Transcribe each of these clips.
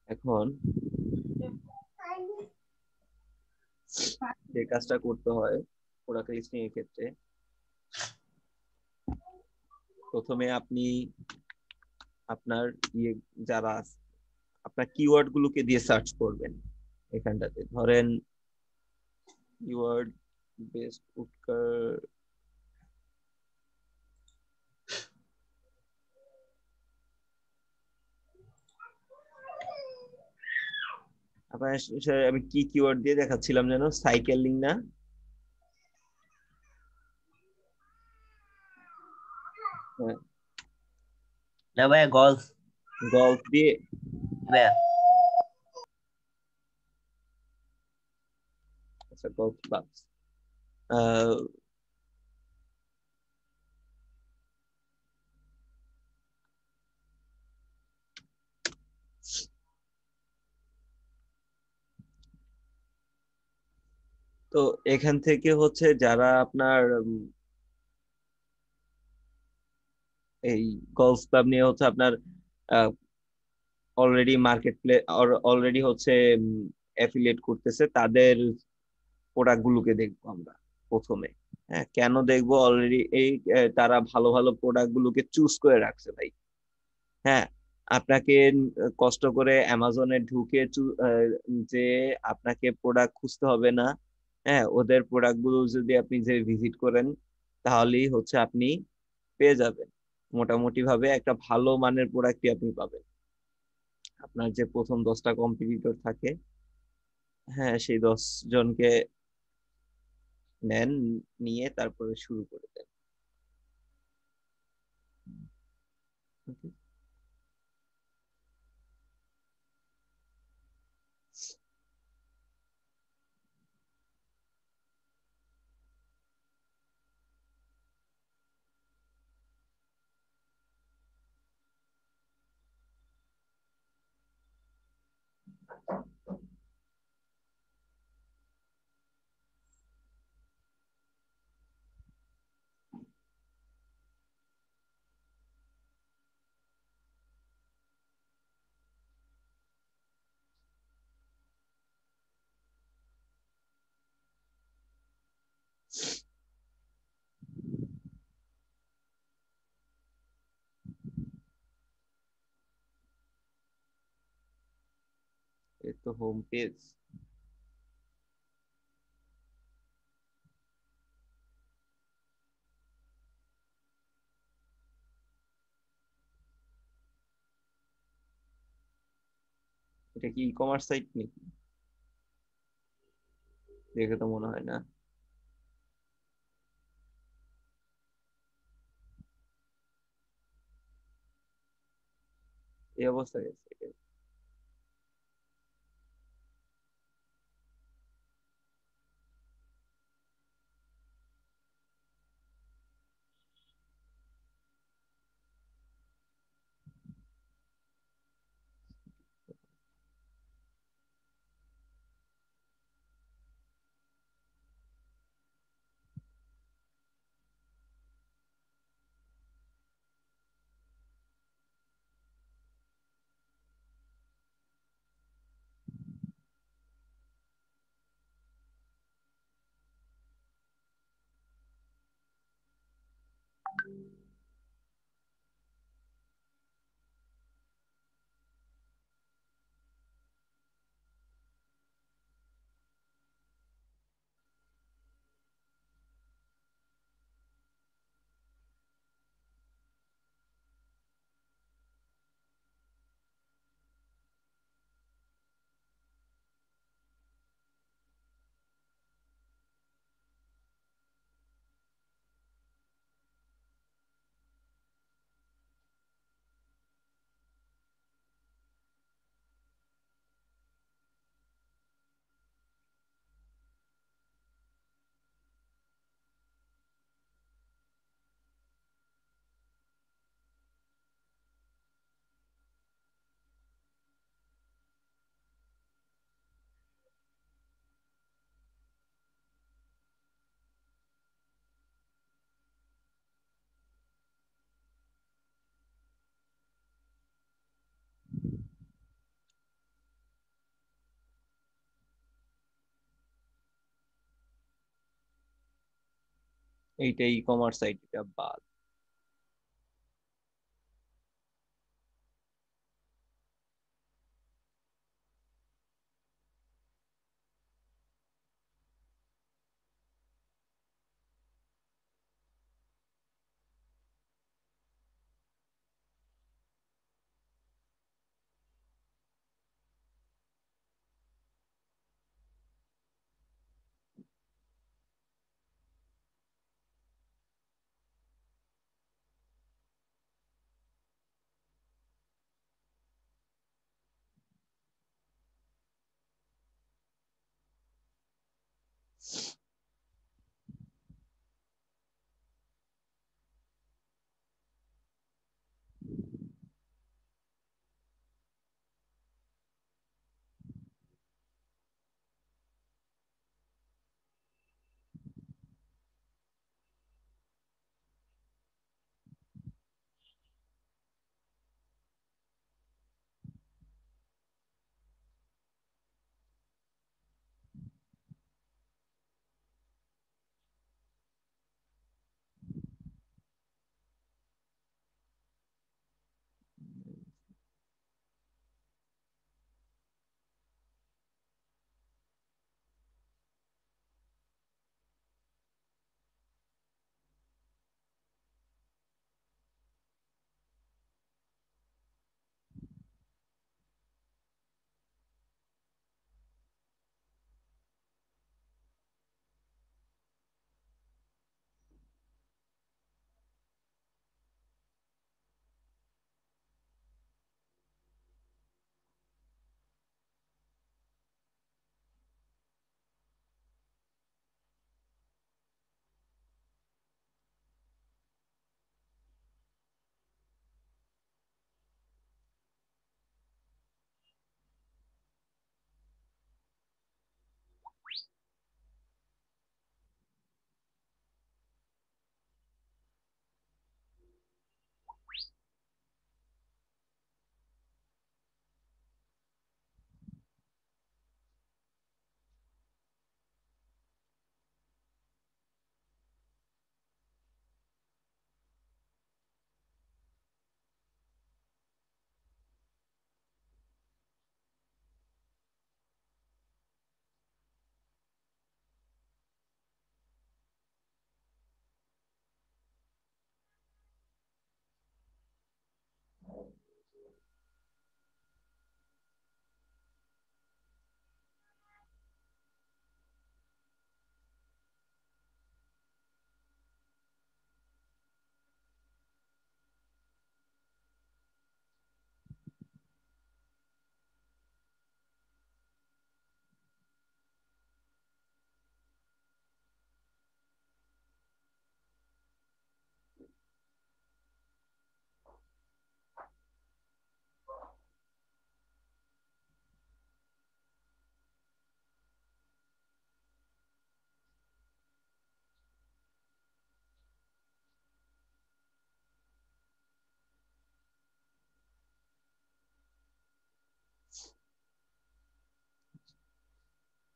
এখন যে কাজটা করতে হয় প্রোডাক্ট লিস্টিং এর ক্ষেত্রে, প্রথমে আপনি আপনার ইয়ে যারা আপনার কিওয়ার্ড গুলোকে দিয়ে সার্চ করবেন। এখানটাতে ধরেন কিওয়ার্ড বেসড উৎকার, আপনার আমি কি কিওয়ার্ড দিয়ে দেখাচ্ছিলাম যেন, সাইকেলিং না? হ্যাঁ, না ভাইয়া, গলফ। গল্ফ দিয়ে। ভাইয়া আচ্ছা, গল্ফ ক্লাবস। তো এখান থেকে হচ্ছে যারা আপনার এই গলফ ক্লাব নিয়ে হচ্ছে আপনার অলরেডি মার্কেট প্লে অলরেডি হচ্ছে অ্যাফিলিয়েট করতেছে, তাদের প্রোডাক্ট গুলোকে দেখবো আমরা প্রথমে। হ্যাঁ, কেন দেখবো? অলরেডি এই তারা ভালো ভালো প্রোডাক্ট গুলোকে চুজ করে রাখছে ভাই। হ্যাঁ, আপনাকে কষ্ট করে অ্যামাজনে ঢুকে যে আপনাকে প্রোডাক্ট খুঁজতে হবে না। হ্যাঁ, ওদের প্রোডাক্ট গুলো যদি আপনি যে ভিজিট করেন, তাহলেই হচ্ছে আপনি পেয়ে যাবেন। মোটামুটি ভাবে একটা ভালো মানের প্রোডাক্টই আপনি পাবেন। আপনার যে প্রথম 10টা কম্পিটিটর থাকে, হ্যাঁ, সেই 10 জনকে নেন, নিয়ে তারপরে শুরু করে দেন। Okay? এই তো হোম পেজ। এটা কি ই কমার্স সাইট নাকি? দেখে তো মনে হয় না। এই অবস্থা গেছে। এইটা ই কমার্স আইটিটা বাদ।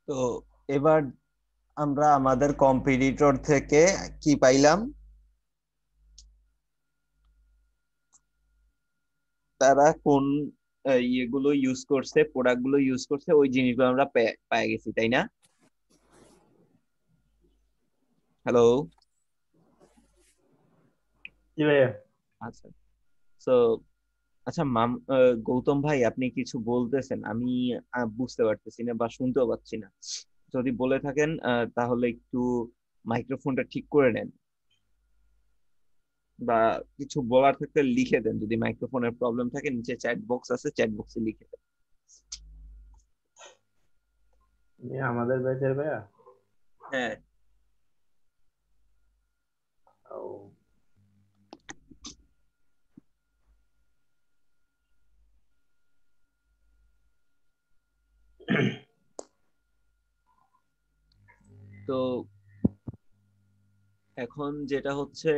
তো এবার আমরা আমাদের কম্পিটিটর থেকে কি পাইলাম? তারা কোন ইয়েগুলো ইউজ করছে, প্রোডাক্ট গুলো ইউজ করছে, ওই জিনিসগুলো আমরা পেয়ে গেছি, তাই না? হ্যালো। জি ভাইয়া। আচ্ছা। তো আচ্ছা গৌতম ভাই, আপনি কিছু বলতেছেন, আমি বুঝতে পারতেছি না বা শুনতেও পাচ্ছি না। যদি বলে থাকেন তাহলে একটু মাইক্রোফোনটা ঠিক করে নেন, বা কিছু বলার থাকলে লিখে দেন। যদি মাইক্রোফোনের প্রবলেম থাকে, নিচে চ্যাট বক্স আছে, চ্যাট বক্সে লিখে দেন। আমাদের ব্যাচের ভাইয়া। হ্যাঁ। ও, তো এখন যেটা হচ্ছে,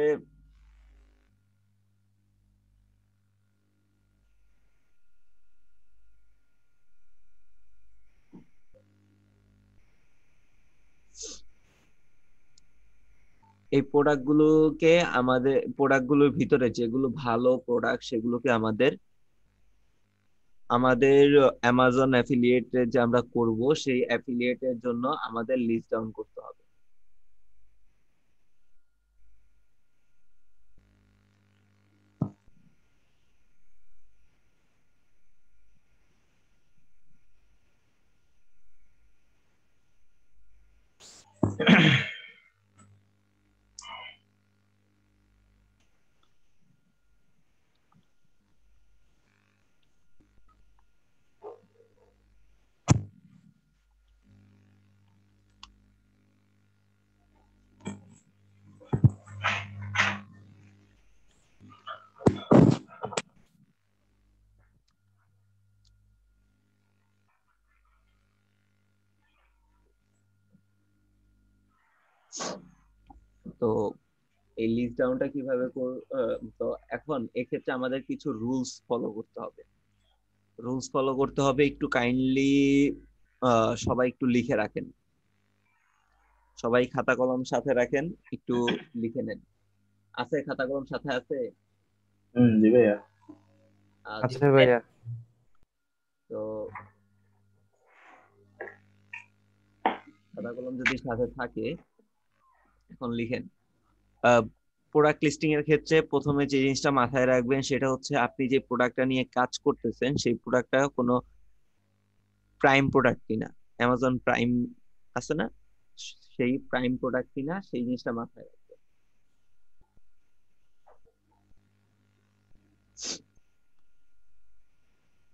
এই প্রোডাক্টগুলোর ভিতরে যেগুলো ভালো প্রোডাক্ট সেগুলোকে আমাদের আমাদের অ্যামাজন অ্যাফিলিয়েট যে আমরা করব সেই অ্যাফিলিয়েটের জন্য আমাদের লিস্ট ডাউন করতে হবে। তো এই লিস্ট ডাউনটা কিভাবে তো এখন এক্ষেত্রে আমাদের কিছু রুলস ফলো করতে হবে। একটু কাইন্ডলি সবাই একটু লিখে রাখেন। সবাই খাতা কলম সাথে রাখেন, একটু লিখে নেন। আছে খাতা কলম সাথে আছে? জি ভাইয়া। আচ্ছা, আচ্ছা ভাইয়া। তো খাতা কলম যদি সাথে থাকে এখন লিখেন। প্রোডাক্ট লিস্টিং এর ক্ষেত্রে প্রথমে যে জিনিসটা মাথায় রাখবেন সেটা হচ্ছে আপনি যে প্রোডাক্টটা নিয়ে কাজ করতেছেন সেই প্রোডাক্টটা কোনো প্রাইম প্রোডাক্ট কিনা, অ্যামাজন প্রাইম আছে না, সেই প্রাইম প্রোডাক্ট কিনা সেই জিনিসটা মাথায় রাখবেন।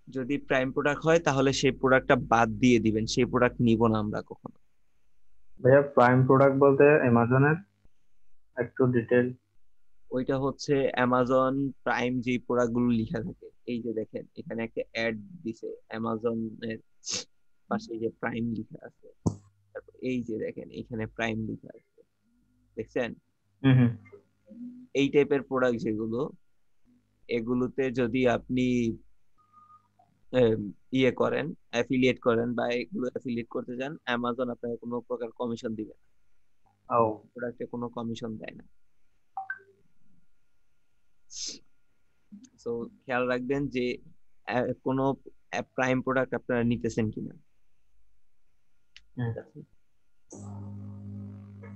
যদি প্রাইম প্রোডাক্ট হয় তাহলে সেই প্রোডাক্টটা বাদ দিয়ে দিবেন, সেই প্রোডাক্ট নিব না আমরা কখনো। ভাইয়া প্রাইম প্রোডাক্ট বলতে অ্যামাজনের একটু ডিটেল। ওইটা হচ্ছে অ্যামাজন প্রাইম যে প্রোডাক্ট গুলো লেখা থাকে, এই যে দেখেন এখানে একটা অ্যাড দিছে অ্যামাজনের পাশে যে প্রাইম লেখা আছে, তারপর এই যে দেখেন এখানে প্রাইম লেখা আছে, দেখছেন? হুম হুম। এই টাইপের প্রোডাক্ট যেগুলো, এগুলোতে যদি আপনি ইয়ে করেন, অ্যাফিলিয়েট করেন বা এগুলো অ্যাফিলিয়েট করতে চান, অ্যামাজন আপনাকে কোনো প্রকার কমিশন দিবে না, ও প্রোডাক্টে কোনো কমিশন দেয় না। তো খেয়াল রাখবেন যে কোনো প্রাইম প্রোডাক্ট আপনারা নিতেছেন কিনা। হুম।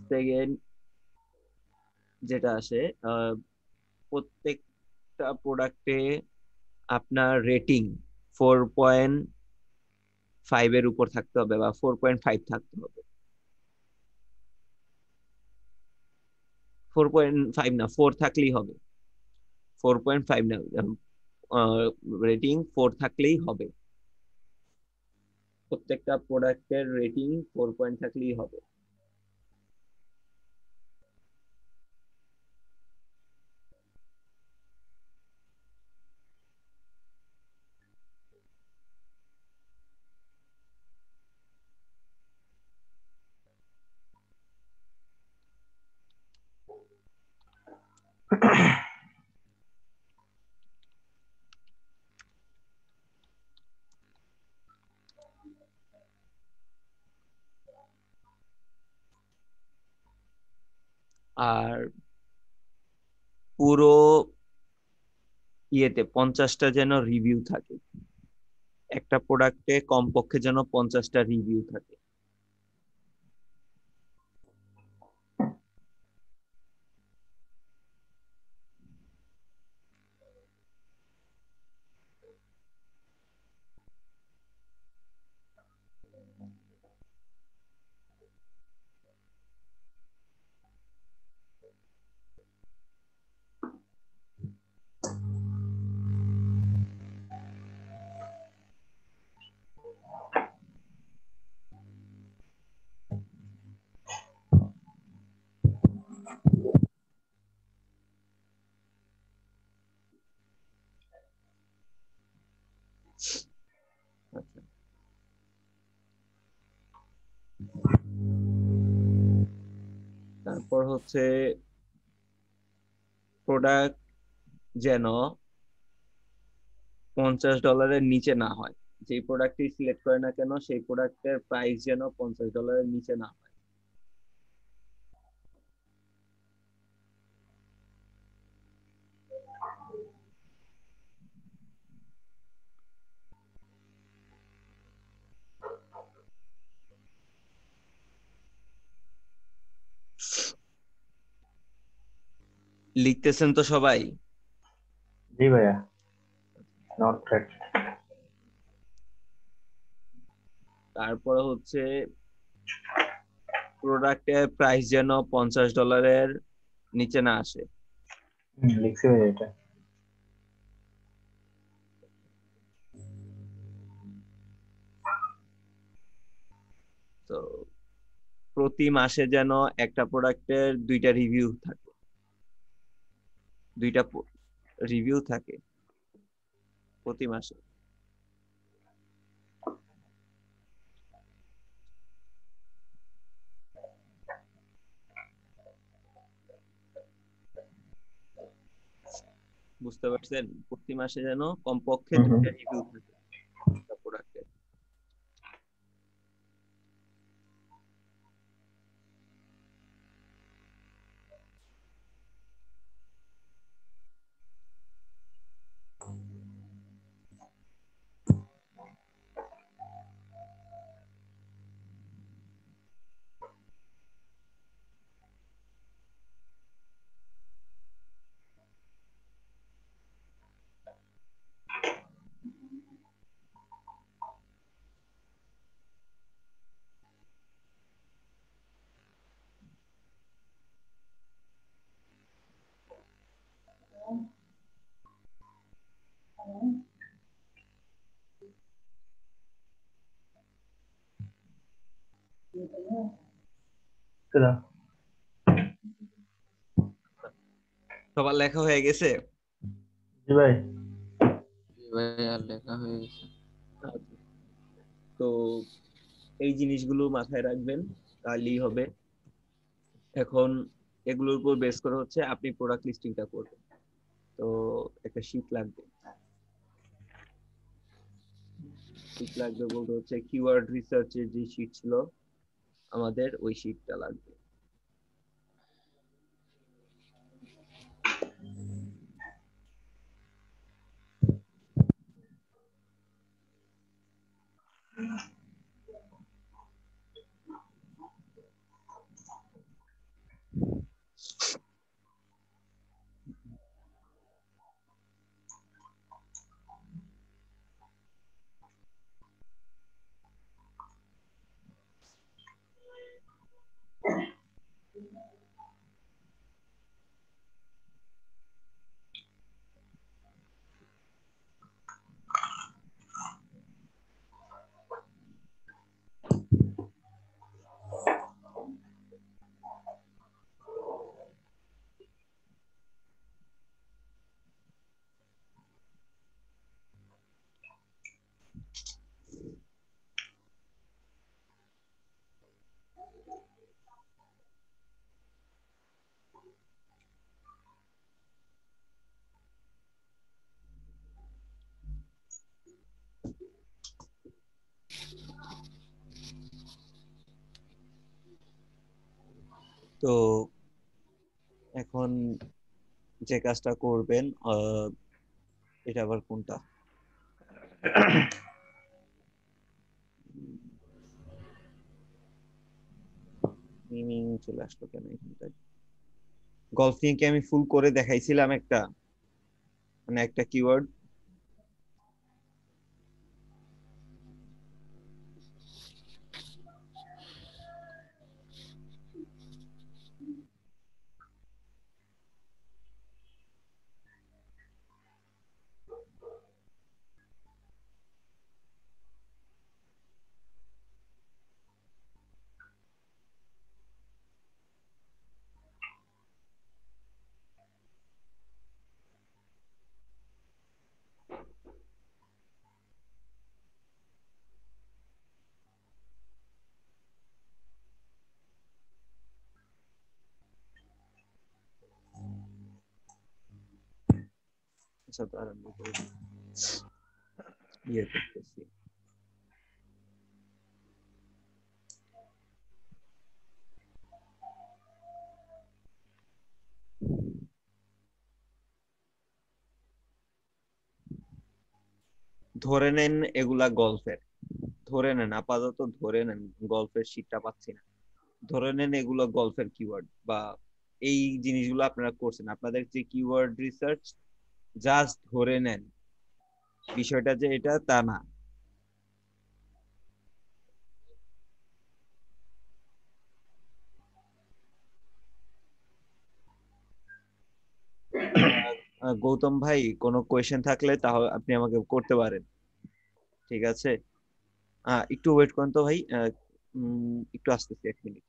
সেকেন্ড যেটা আসে, প্রত্যেকটা প্রোডাক্টে আপনার রেটিং 4.5 এর উপর থাকতে হবে বা 4.5 থাকতে হবে। 4.5 না, 4 থাকলেই হবে। 4.5 না, রেটিং 4 থাকলেই হবে। প্রত্যেকটা প্রোডাক্টের রেটিং 4 পয়েন্ট থাকলেই হবে। আর পুরো ইয়েতে 50টা যেন রিভিউ থাকে, একটা প্রোডাক্টে কমপক্ষে যেন 50টা রিভিউ থাকে। আচ্ছা, তারপর হচ্ছে প্রোডাক্ট যেন $50 নিচে না হয়। যে প্রোডাক্টই সিলেক্ট করে না কেন সেই প্রোডাক্টের প্রাইস যেন $50 নিচে না হয়। লিখতেছেন তো সবাই? জি ভাইয়া, নট থ্রেট। তারপরে হচ্ছে প্রোডাক্টের প্রাইস যেন $50 নিচে না আসে। লিখছি ভাইয়া এটা। তো প্রতি মাসে যেন একটা প্রোডাক্টের 2টা রিভিউ থাকে, 2টা রিভিউ থাকে প্রতি মাসে। বুঝতে পারছেন? প্রতি মাসে যেন কমপক্ষে হুম হুম। 2টা রিভিউ থাকে একটা প্রোডাক্টের। চলো। সবার লেখা হয়ে গেছে? জি ভাই। জি ভাই, আর লেখা হয়ে গেছে। আচ্ছা। তো এই জিনিসগুলো মাথায় রাখবেন, তাহলেই হবে। এখন এগুলোর উপর বেস করে হচ্ছে আপনি প্রোডাক্ট লিস্টিংটা করবেন। তো একটা শীট লাগবে। শীট লাগবে বলতে হচ্ছে কিওয়ার্ড রিসার্চের যে শীট ছিল আমাদের, ওই শীটটা লাগবে। তো এখন যে কাজটা করবেন, এটা আবার কোনটা? মিমিং চলে আসলো কেন এখানটায়? গলফিং কে আমি ফুল করে দেখাইছিলাম একটা, মানে একটা কিওয়ার্ড। আচ্ছা, তো আরম্ভ করে দিই। ইয়ে করতেছি। ধরে নেন এগুলা গল্পের, ধরে নেন আপাতত, ধরে নেন গল্পের শীটটা পাচ্ছি না, ধরে নেন এগুলো গল্পের কিওয়ার্ড বা এই জিনিসগুলো আপনারা করছেন, আপনাদের যে কিওয়ার্ড রিসার্চ জাস্ট ধরে নেন, বিষয়টা যে এটা তা না। গৌতম ভাই, কোনো কোয়েশ্চেন থাকলে তাহলে আপনি আমাকে করতে পারেন, ঠিক আছে? একটু ওয়েট করেন তো ভাই, একটু আসতেছি, 1 মিনিট।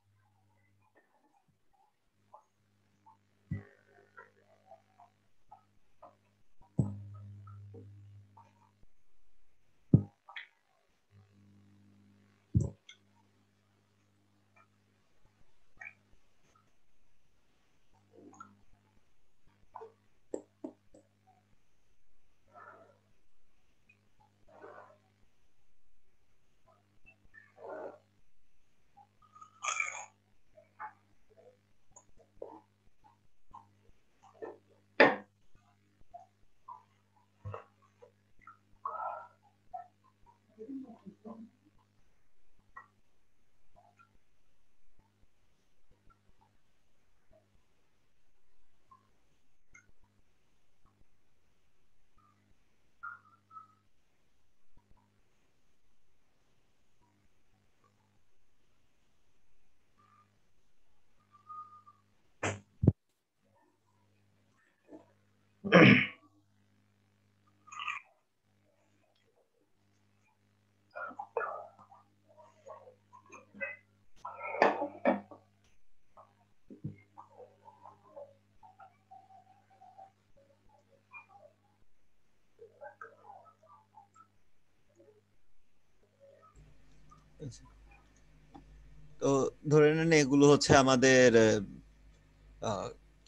তো ধরে নেন এগুলো হচ্ছে আমাদের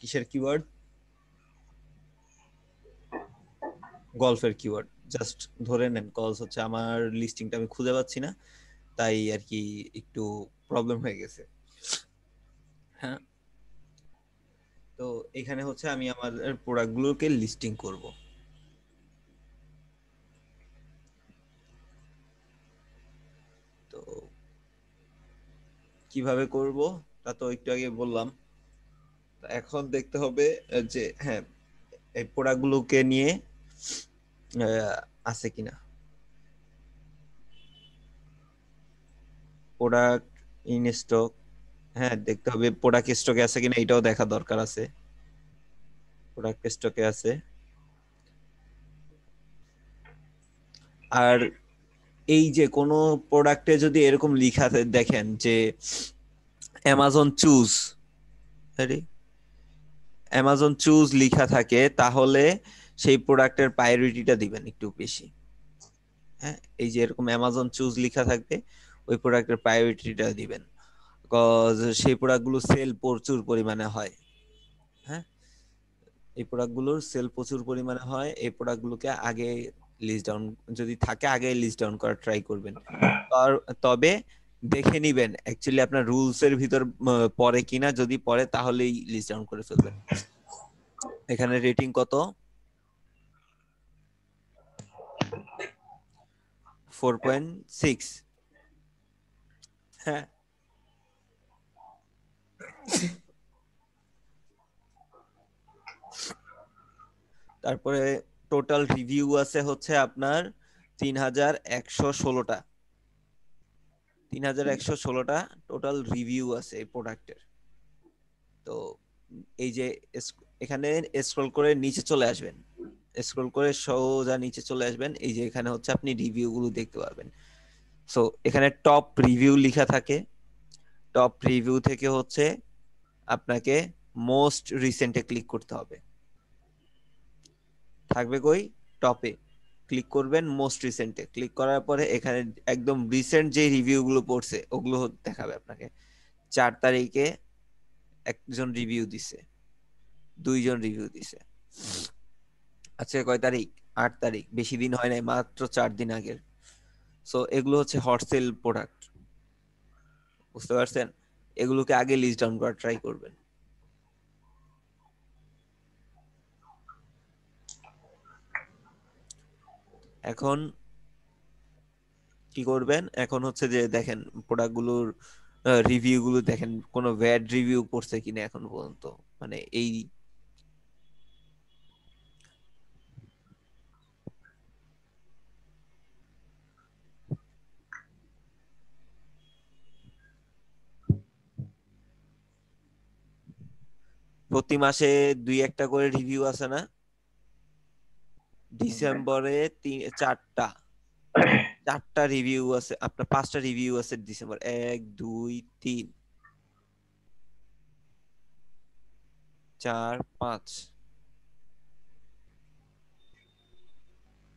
কিসের কিওয়ার্ড, গলফের কিওয়ার্ড। জাস্ট ধরে নেন কলস হচ্ছে, আমার লিস্টিংটা আমি খুঁজে পাচ্ছি না, তাই আর কি একটু প্রবলেম হয়ে গেছে। হ্যাঁ, তো এখানে হচ্ছে আমি আমার প্রোডাক্টগুলোকে লিস্টিং করব। তো কিভাবে করব তা তো একটু আগে বললাম। এখন দেখতে হবে যে হ্যাঁ, এই প্রোডাক্টগুলোকে নিয়ে আছে কিনা, প্রোডাক্ট ইন স্টক। হ্যাঁ, দেখতে হবে প্রোডাক্ট স্টকে আছে কিনা, এটাও দেখা দরকার আছে। প্রোডাক্ট স্টকে আছে। আর এই যে কোনো প্রোডাক্টে যদি এরকম লেখা দেখেন যে অ্যামাজন চুজ, অ্যামাজন চুজ লেখা থাকে, তাহলে সেই প্রোডাক্টের প্রায়োরিটিটা দিবেন একটু বেশি। হ্যাঁ, এই যে এরকম অ্যামাজন চুজ লেখা থাকবে, ওই প্রোডাক্টের প্রায়োরিটিটা দিবেন, কজ সেই প্রোডাক্টগুলো সেল প্রচুর পরিমাণে হয়। হ্যাঁ, এই প্রোডাক্টগুলোর সেল প্রচুর পরিমাণে হয়, এই প্রোডাক্টগুলোকে আগে লিস্ট ডাউন, যদি থাকে আগে লিস্ট ডাউন করার ট্রাই করবেন। তবে দেখে নিবেন অ্যাকচুয়ালি আপনার রুলস এর ভিতর পড়ে কিনা, যদি পড়ে তাহলেই লিস্ট ডাউন করে ফেলবেন। এখানে রেটিং কত? 4.6। হ্যাঁ, তারপরে টোটাল রিভিউ আছে হচ্ছে আপনার 3116টা। 3116টা টোটাল রিভিউ আছে এই প্রোডাক্টের। তো এই যে এখানে স্ক্রল করে নিচে চলে আসবেন, স্ক্রল করে সোজা নিচে চলে আসবেন, এই যে এখানে হচ্ছে আপনি রিভিউ গুলো দেখতে পারবেন। সো এখানে টপ রিভিউ লেখা থাকে, টপ রিভিউ থেকে হচ্ছে আপনাকে মোস্ট রিসেন্টে ক্লিক করতে হবে। থাকবে কই? টপে ক্লিক করবেন, মোস্ট রিসেন্টে ক্লিক করার পরে এখানে একদম রিসেন্ট যে রিভিউ গুলো পড়ছে ওগুলো দেখাবে আপনাকে। 4 তারিখে একজন রিভিউ দিছে, 2জন রিভিউ দিছে। আচ্ছা, কয় তারিখ? 8 তারিখ, বেশি দিন হয় নাই, মাত্র 4 দিন আগের। সো এগুলো হচ্ছে হট সেল প্রোডাক্ট, বুঝতে পারছেন? এগুলোকে আগে লিস্ট ডাউন করার ট্রাই করবেন। এখন কি করবেন? এখন হচ্ছে যে দেখেন প্রোডাক্টগুলোর রিভিউ গুলো দেখেন, কোনো ব্যাড রিভিউ পড়ছে কিনা এখন পর্যন্ত, মানে এই প্রতি মাসে 2-1টা করে রিভিউ আছে না? ডিসেম্বরে 4টা 4টা রিভিউ আছে, আপনার 5টা রিভিউ আছে ডিসেম্বর, 1, 2, 3, 4, 5,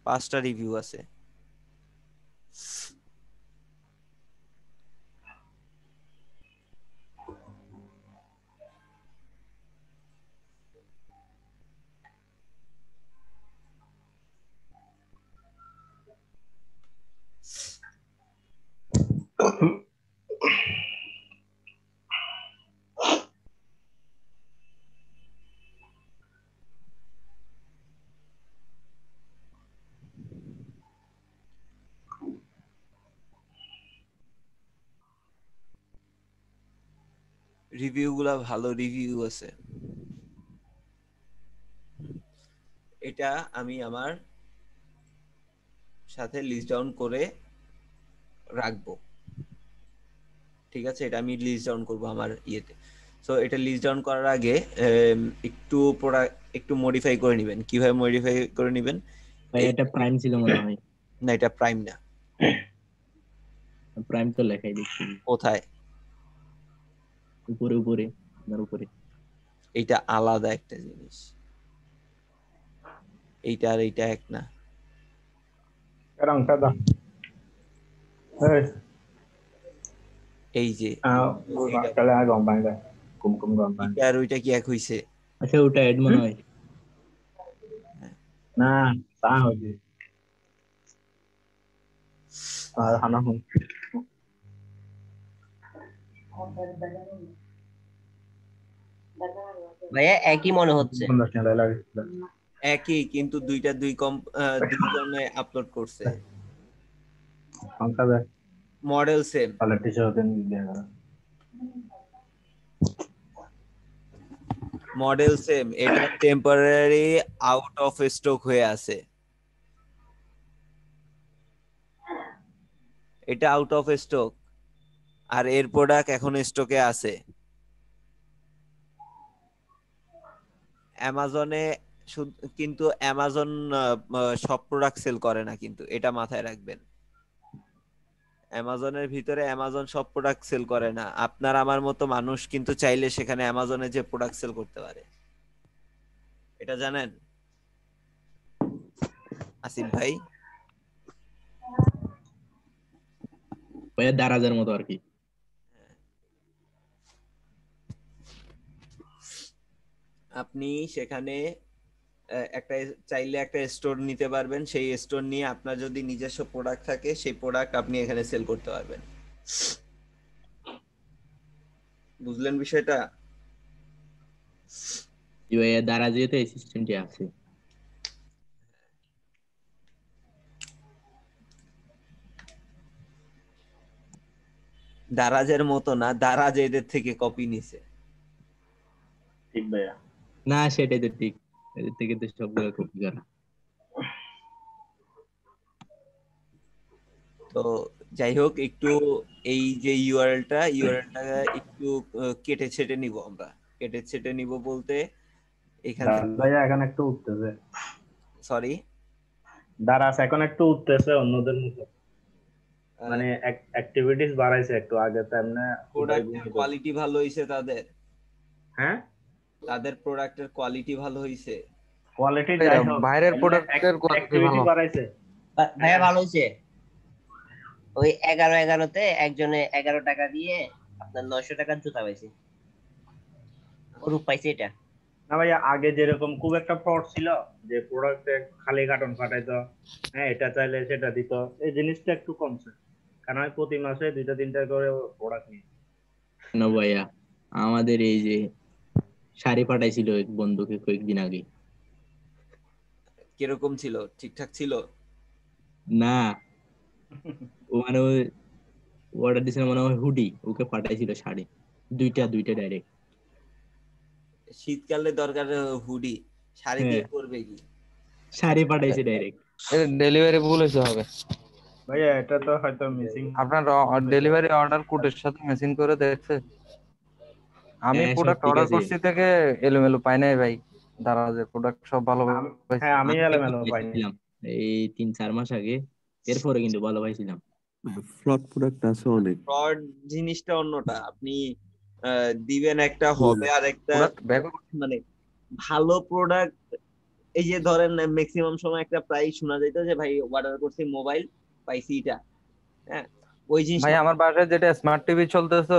5টা রিভিউ আছে। রিভিউ গুলা ভালো রিভিউ আছে। এটা আমি আমার সাথে লিস্ট ডাউন করে রাখবো, ঠিক আছে? এটা আমি লিস্ট ডাউন করব আমার ইয়েতে। সো এটা লিস্ট ডাউন করার আগে একটু একটু মডিফাই করে নেবেন। কিভাবে মডিফাই করে নেবেন? ভাই এটা প্রাইম ছিল মনে হয়। না, এটা প্রাইম না। প্রাইম তো লেখাই দেখছি কোথায়? উপরে উপরে, আপনার উপরে। এইটা আলাদা একটা জিনিস, এইটা আর এইটা এক না। Sekarang kata. Hei, এই যে kalian agak bangga. Kum gampang. এইটা আর ওইটা কি এক হইছে? আচ্ছা ওটা এড মনে হয়। Nah, tahu sih. Hana hum. ভাইয়া একই মনে হচ্ছে। 15 nya lagi. একই, কিন্তু দুইটা দুইজনে আপলোড করছে। Angka deh. Model same, Kalau t-shirt ini dia. Model same. এটা টেম্পোরারি আউট অফ স্টক হয়ে আছে, এটা আউট অফ স্টক, আর এর প্রোডাক্ট এখন স্টকে আছে। অ্যামাজনে কিন্তু অ্যামাজন সব প্রোডাক্ট সেল করে না, কিন্তু এটা মাথায় রাখবেন। অ্যামাজনের ভিতরে অ্যামাজন সব প্রোডাক্ট সেল করে না। আপনার আমার মতো মানুষ কিন্তু চাইলে সেখানে অ্যামাজনে যে প্রোডাক্ট সেল করতে পারে, এটা জানেন আসিফ ভাই? ভাইয়া দারাজের মতো আর কি। আপনি সেখানে একটা চাইলে একটা স্টোর নিতে পারবেন, সেই স্টোর নিয়ে আপনার যদি নিজস্ব প্রোডাক্ট থাকে সেই প্রোডাক্ট আপনি এখানে সেল করতে পারবেন। বুঝলেন বিষয়টা? জি ভাইয়া দারাজেতে এই সিস্টেমটি আছে। দারাজের মতো না, দারাজ এদের থেকে কপি নিছে। ঠিক ভাইয়া। না সেটাই তো ঠিক, এদের থেকে তো সবগুলো কপি করা। তো যাই হোক, একটু এই যে ইউআরএলটা একটু কেটে ছেটে নিব আমরা। কেটে ছেটে নিব বলতে এখান থেকে, ভাইয়া এখন একটু উঠতেছে। সরি, দারাস এখন একটু উঠতেছে অন্যদের মতো, মানে অ্যাক্টিভিটিস বাড়াইছে একটু। আগে তো এমনি প্রোডাক্টের কোয়ালিটি ভালো হইছে তাদের। হ্যাঁ, তাদের প্রোডাক্টের কোয়ালিটি ভালো হইছে। কোয়ালিটি যাই হোক, বাইরের প্রোডাক্টের কোয়ালিটি অ্যাক্টিভিটি ভালো। বাড়াইছে। ভাইয়া ভালো হয়েছে। ওই 11-11-তে একজনে 11 টাকা দিয়ে আপনার 900 টাকার জুতা পাইছে, ওরূপ পাইছে এটা। না ভাইয়া, আগে যেরকম খুব একটা ফ্রড ছিল, যে প্রোডাক্টে খালি কার্টন পাঠাইতো, হ্যাঁ এটা চাইলে সেটা দিত, এই জিনিসটা একটু কমছে। কারণ আমি প্রতি মাসে 2-3টা করে প্রোডাক্ট নিই। না ভাইয়া আমাদের এই যে শাড়ি পাঠাইছিল এক বন্ধুকে কয়েকদিন আগে। কিরকম ছিল? ঠিকঠাক ছিল? না ও মানে অর্ডার দিয়েছিলাম মনে হয় হুডি, ওকে পাঠাইছিল শাড়ি, দুইটা দুইটা ডাইরেক্ট। শীতকালে দরকার হুডি, শাড়ি হ্যাঁ, দিয়ে করবে কি? শাড়ি পাঠাইছে ডাইরেক্ট। ডেলিভারি ভুল হয়েছে হবে। ভাইয়া এটা তো হয়তো মিসিং। আপনার ডেলিভারি অর্ডার কোডের সাথে ম্যাচিং করে দেখছে? আমি হ্যাঁ, সব প্রোডাক্ট ঠিক অর্ডার আছে। করছি থেকে এলোমেলো পাই নাই ভাই। দারাজের প্রোডাক্ট সব ভালো পাইছি। হ্যাঁ আমি আমি একবার এলোমেলো পাইনি। পাইছিলাম এই 3-4 মাস আগে, এরপরে কিন্তু ভালো পাইছিলাম। ফ্লড প্রোডাক্ট আছে অনেক। ফ্রড জিনিসটা অন্যটা, আপনি দিবেন একটা, হুম। হবে আর একটা। প্রোডাক্ট ব্যাক মানে ভালো প্রোডাক্ট, এই যে ধরেন ম্যাক্সিমাম সময় একটা প্রায় শোনা যেত যে ভাই অর্ডার করছি মোবাইল, পাইছি এটা। হ্যাঁ, ওই ভাই জিনিসটা আমার বাসায় যেটা স্মার্ট টিভি চলতেছে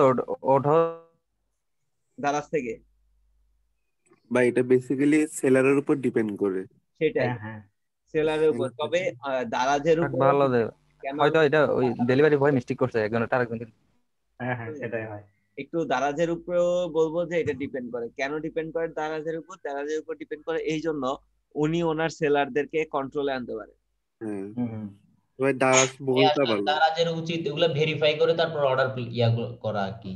ওটা দারাজ থেকে, বা এটা বেসিক্যালি সেলারের উপর ডিপেন্ড করে। সেটাই হ্যাঁ হ্যাঁ সেলারের উপর। তবে দারাজের উপর ভালো দেবে। কেন হয়তো এটা ওই ডেলিভারি বয় মিস্টেক করছে, একজনের আরেকজন। হ্যাঁ হ্যাঁ সেটাই হয়। একটু দারাজের উপরেও বলবো যে এটা ডিপেন্ড করে। কেন ডিপেন্ড করে দারাজের উপর? দারাজের উপর ডিপেন্ড করে এই জন্য উনি ওনার সেলারদেরকে কন্ট্রোলে আনতে পারে। হ্যাঁ, হুম। তবে দারাজ এই বহুলটা আসলে ভালো। দারাজের উচিত এগুলো ভেরিফাই করে তারপর অর্ডার করা আর কি।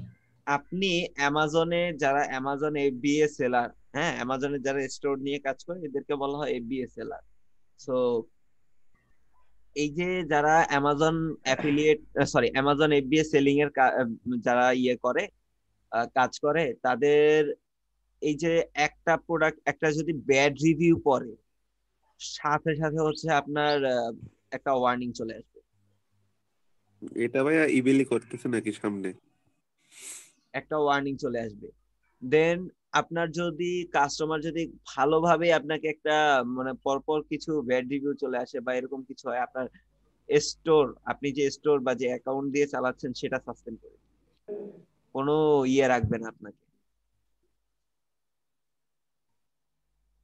আপনি অ্যামাজনে, যারা অ্যামাজন এফবিএ সেলার, হ্যাঁ অ্যামাজনে যারা স্টোর নিয়ে কাজ করে এদেরকে বলা হয় এফবিএ সেলার। সো এই যে যারা Amazon affiliate, sorry Amazon FBA selling এর যারা করে কাজ করে, তাদের এই যে একটা প্রোডাক্ট একটা যদি ব্যাড রিভিউ পড়ে, সাথে সাথে হচ্ছে আপনার একটা ওয়ার্নিং চলে আসবে। এটা ভাইয়া ইবিলি করতেছে নাকি সামনে? একটা ওয়ার্নিং চলে আসবে। দেন আপনার যদি কাস্টমার যদি ভালোভাবে আপনাকে একটা, মানে পরপর কিছু ব্যাড রিভিউ চলে আসে বা এরকম কিছু হয়, আপনার স্টোর, আপনি যে স্টোর বা যে অ্যাকাউন্ট দিয়ে চালাচ্ছেন সেটা সাসপেন্ড করে, কোনো রাখবে না আপনাকে।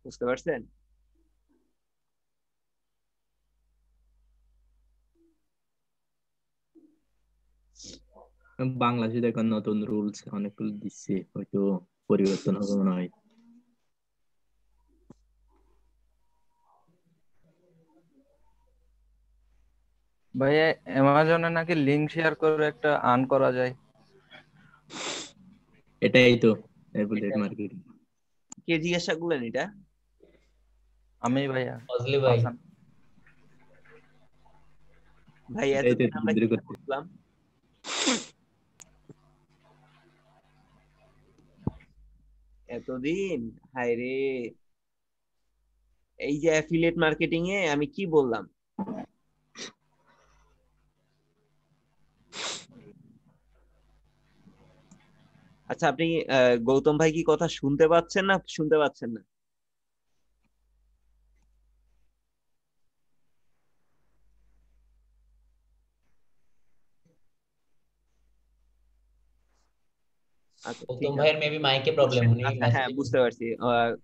বুঝতে পারছেন? বাংলাদেশে দেখুন নতুন রুলস অনেকগুলো দিচ্ছে, হয়তো পরিবর্তন হবে মনে হয়। ভাই অ্যামাজনে নাকি লিংক শেয়ার করে একটা আর্ন করা যায়। এটাই তো অ্যাফিলিয়েট এটাই। মার্কেটিং। কে জিজ্ঞাসা করলেন এটা? আমি ভাইয়া ফজলি ভাই। হাসান। ভাই এটাই তো এতদিন আমরা এতদিন কি করতে। করলাম? এতদিন, হায় রে, এই যে অ্যাফিলিয়েট মার্কেটিং এ আমি কি বললাম? আচ্ছা, আপনি গৌতম ভাই কি কথা শুনতে পাচ্ছেন না শুনতে পাচ্ছেন না? আচ্ছা ঠিক গৌতম আছে। ভাইয়ের মেবি মাইকে প্রবলেম, উনি আচ্ছা হ্যাঁ, মেসেজ বুঝতে পারছি।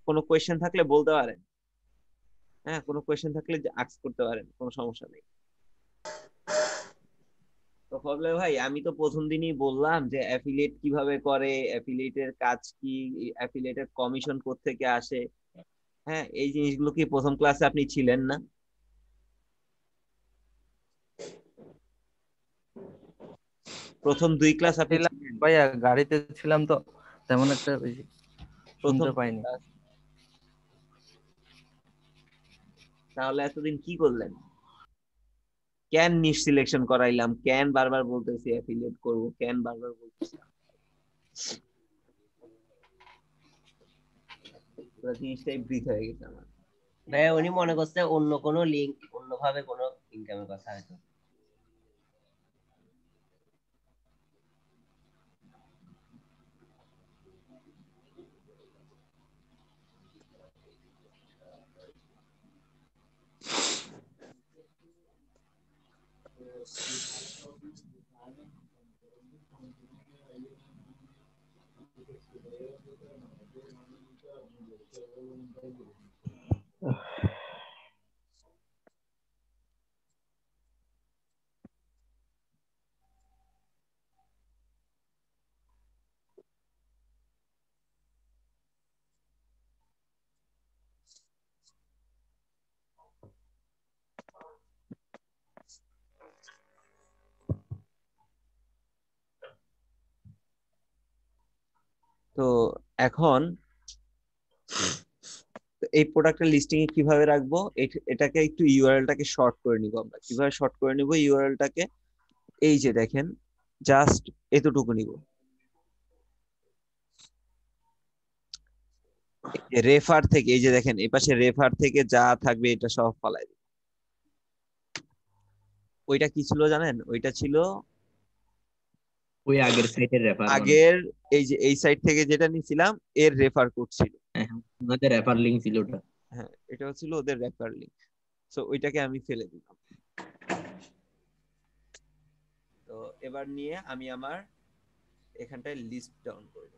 কোনো কোয়েশ্চেন থাকলে বলতে পারেন। হ্যাঁ, কোনো কোয়েশ্চেন থাকলে আস্ক করতে পারেন, কোনো সমস্যা নেই। তো ফজলে ভাই, আমি তো প্রথম দিনই বললাম যে অ্যাফিলিয়েট কিভাবে করে, অ্যাফিলিয়েটের কাজ কি, অ্যাফিলিয়েটের কমিশন কোত্থেকে আসে। হ্যাঁ, এই জিনিসগুলো কি প্রথম ক্লাসে আপনি ছিলেন না? প্রথম 2 ক্লাস আপনি ছিলাম ছিলেন? ভাইয়া, গাড়িতে ছিলাম তো তেমন একটা বেশি প্রথম শুনতে পাইনি। ক্লাস, তাহলে এতদিন কি করলেন? কেন নিশ সিলেকশন করাইলাম, কেন বারবার বলতেছি অ্যাফিলিয়েট করব, কেন বারবার বলতেছি, পুরো জিনিসটাই বৃথ হয়ে গেছে আমার। ভাইয়া উনি মনে করছে অন্য কোনো লিঙ্ক, অন্যভাবে কোনো ইনকামের কথা হয়তো। তো এখন এই প্রোডাক্টের লিস্টিং এ কিভাবে রাখবো, এটাকে একটু ইউআরএলটাকে শর্ট করে নিব আমরা। কিভাবে শর্ট করে নিব ইউআরএলটাকে, এই যে দেখেন জাস্ট এতটুকু নিব, রেফার থেকে, এই যে দেখেন এই পাশে রেফার থেকে যা থাকবে এটা সব ফালাই দিই। ওইটা কি ছিল জানেন, ওইটা ছিল ওই আগের সাইটের রেফার মানে আগের, এই যে এই সাইট থেকে যেটা নিছিলাম এর রেফার কোড ছিল। আমাদের রেফার লিংক ছিল ওটা। হ্যাঁ, এটা ছিল ওদের রেফার লিংক। সো ওইটাকে আমি ফেলে দিলাম। তো এবার নিয়ে আমি আমার এখানটায় লিস্ট ডাউন করব।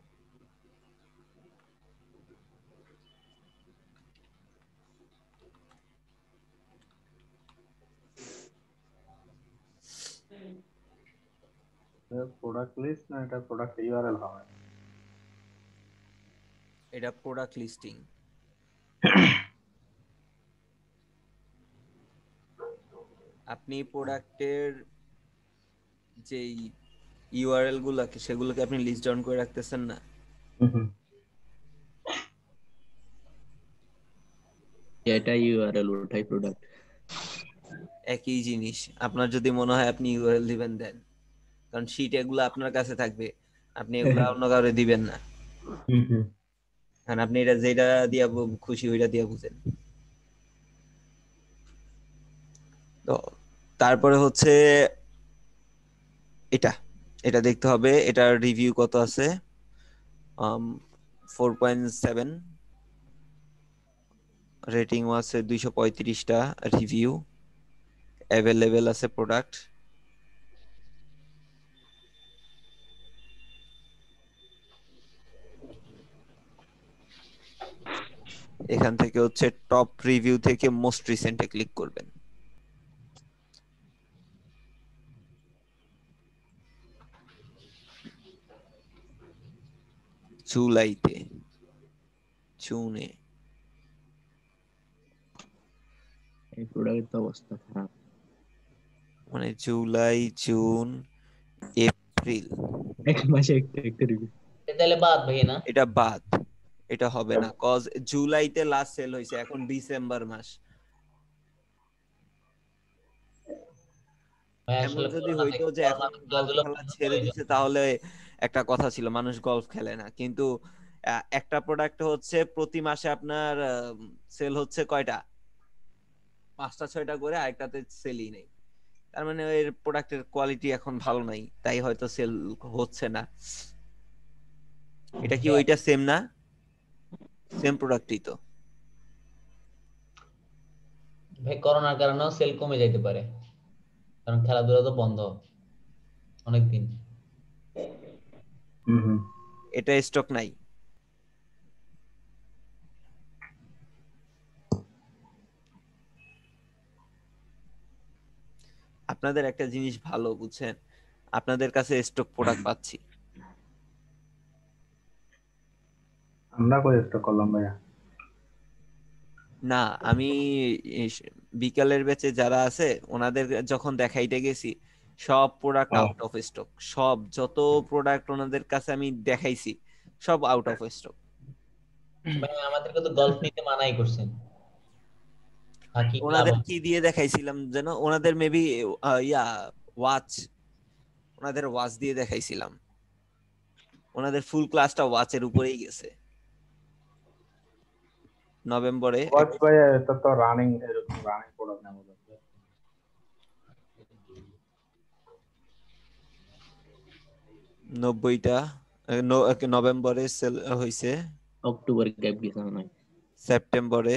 প্রোডাক্ট লিস্ট না এটা প্রোডাক্ট ইউআরএল হবে? এটা প্রোডাক্ট লিস্টিং। আপনি প্রোডাক্টের যেই ইউআরএল গুলাকে সেগুলোকে আপনি লিস্ট ডাউন করে রাখতেছেন না? এটা ইউআরএল, ওটাই প্রোডাক্ট। একই জিনিস। আপনার যদি মনে হয় আপনি ইউআরএল দিবেন দেন, কারণ শীট এগুলো আপনার কাছে থাকবে, আপনি এগুলো অন্য কাউরে দিবেন না। কারণ আপনি এটা যেটা দিয়া খুশি ওইটা দিয়া বুঝেন। তো তারপরে হচ্ছে এটা এটা দেখতে হবে এটার রিভিউ কত আছে। 4.7 রেটিং আছে, 235টা রিভিউ, অ্যাভেলেবেল আছে প্রোডাক্ট। এখান থেকে হচ্ছে টপ রিভিউ থেকে মোস্ট রিসেন্টে ক্লিক করবেন। জুলাইতে, জুনে, এই প্রোডাক্টের তো অবস্থা খারাপ। মানে জুলাই, জুন, এপ্রিল, এক মাসে একটা রিভিউ। তাহলে বাদ ভাই না? এটা বাদ, এটা হবে না, কজ জুলাইতে লাস্ট সেল হয়েছে, এখন ডিসেম্বর মাস। ভাই এমন আসলে যদি করোনা হইতো থেকে যে করোনা এখন গলফ কাজগুলো খেলা বন্ধ ছেড়ে হয়ে দিছে যাবে। তাহলে একটা কথা ছিল, মানুষ গলফ খেলে না। কিন্তু একটা প্রোডাক্ট হচ্ছে প্রতি মাসে আপনার সেল হচ্ছে কয়টা, 5টা 6টা করে, আরেকটাতে সেলই নেই। তার মানে এর প্রোডাক্টের কোয়ালিটি এখন ভালো নাই, তাই হয়তো সেল হচ্ছে না। এটা কি ওইটা সেম না? সেম প্রোডাক্টই তো। ভাই করোনার কারণেও সেল কমে যাইতে পারে, কারণ খেলাধুলা তো বন্ধ অনেকদিন। এটা স্টক নাই। আপনাদের একটা জিনিস ভালো বুঝছেন, আপনাদের কাছে স্টক প্রোডাক্ট পাচ্ছি। আমরা কই স্টক করলাম ভাইয়া? না, আমি বিকালের ব্যাচে যারা আছে ওনাদের যখন দেখাইতে গেছি, সব প্রোডাক্ট আউট অফ স্টক। সব যত প্রোডাক্ট ওনাদের কাছে আমি দেখাইছি সব আউট অফ স্টক। ভাই আমাদেরকে তো গলফ নিতে মানাই করছেন। কি ক্লাব ওনাদের কি দিয়ে দেখাইছিলাম যেন, ওনাদের মেবি ইয়া ওয়াচ, ওনাদের ওয়াচ দিয়ে দেখাইছিলাম। ওনাদের ফুল ক্লাসটা ওয়াচের উপরেই গেছে নভেম্বরে। ওয়াচ ভাইয়া এটা তো রানিং, এরকম রানিং প্রোডাক্ট না আমাদের। 90টা নভেম্বরে সেল হয়েছে, অক্টোবরে গ্যাপ গেছে মনে হয়। সেপ্টেম্বরে,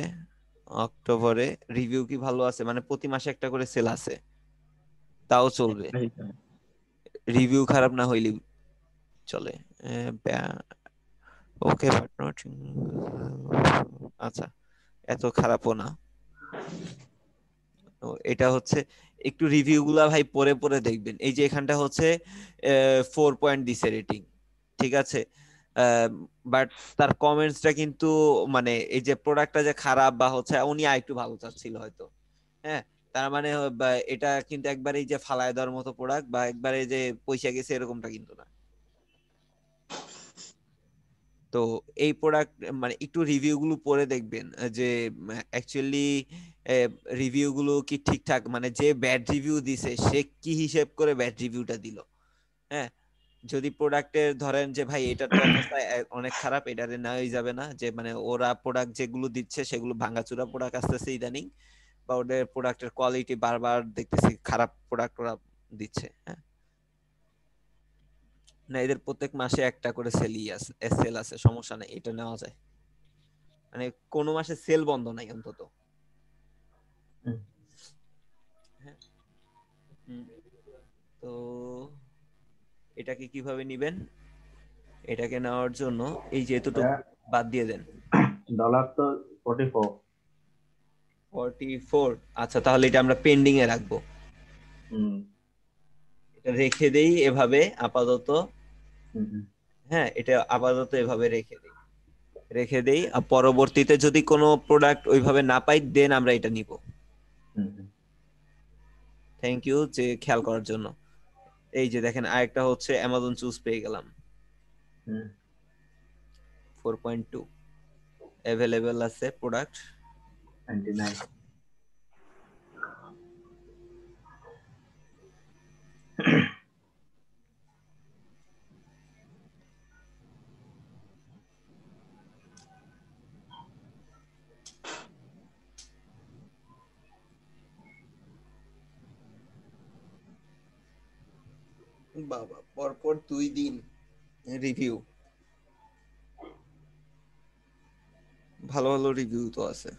অক্টোবরে। রিভিউ কি ভালো আছে? মানে প্রতি মাসে একটা করে সেল আছে, তাও চলবে, রিভিউ খারাপ না হইলে চলে। ওকে, বাট নট, আচ্ছা এত খারাপও না। তো এটা হচ্ছে একটু রিভিউ গুলা ভাই পরে পরে দেখবেন। এই যে এখানটা হচ্ছে 4 পয়েন্ট দিছে রেটিং, ঠিক আছে, বাট তার কমেন্টসটা কিন্তু মানে এই যে প্রোডাক্টটা যে খারাপ বা হচ্ছে উনি আরেকটু ভালো চাচ্ছিল হয়তো। হ্যাঁ, তার মানে এটা কিন্তু একবারে যে ফালায় দেওয়ার মতো প্রোডাক্ট বা একবারে যে পয়সা গেছে এরকমটা কিন্তু না। তো এই প্রোডাক্ট মানে একটু রিভিউ গুলো পড়ে দেখবেন যে অ্যাকচুয়ালি রিভিউ গুলো কি ঠিকঠাক, মানে যে ব্যাড রিভিউ দিছে সে কি হিসেব করে ব্যাড রিভিউটা দিল। হ্যাঁ, যদি প্রোডাক্টের ধরেন যে ভাই এটার তো অবস্থা অনেক খারাপ, এটারে নেওয়াই যাবে না, যে মানে ওরা প্রোডাক্ট যেগুলো দিচ্ছে সেগুলো ভাঙাচোরা প্রোডাক্ট আসতেছে ইদানিং, বা ওদের প্রোডাক্টের কোয়ালিটি বারবার দেখতেছি খারাপ প্রোডাক্ট ওরা দিচ্ছে। হ্যাঁ, না এদের প্রত্যেক মাসে একটা করে সেল আছে, সমস্যা নেই, এটা নেওয়া যায়, মানে কোনো মাসে সেল বন্ধ নাই অন্তত। হুম। হ্যাঁ, তো এটাকে কিভাবে নিবেন? এটাকে নেওয়ার জন্য এই যেহেতু বাদ দিয়ে দেন। ডলার তো 44। 44, আচ্ছা তাহলে এটা আমরা পেন্ডিং এ রাখবো। হুম এটা রেখে দেই এভাবে আপাতত। হুম হুম, হ্যাঁ, এটা আপাতত এভাবে রেখে দেই, আর পরবর্তীতে যদি কোনো প্রোডাক্ট ওইভাবে না পাই দেন আমরা এটা নিব। হুম, হুম। থ্যাংক ইউ যে খেয়াল করার জন্য। এই যে দেখেন আরেকটা হচ্ছে অ্যামাজন চুজ পেয়ে গেলাম, হুম। 4.2 অ্যাভেলেবেল আছে প্রোডাক্ট। 99। বাবা, পরপর 2 দিন রিভিউ, ভালো ভালো রিভিউ তো আছে।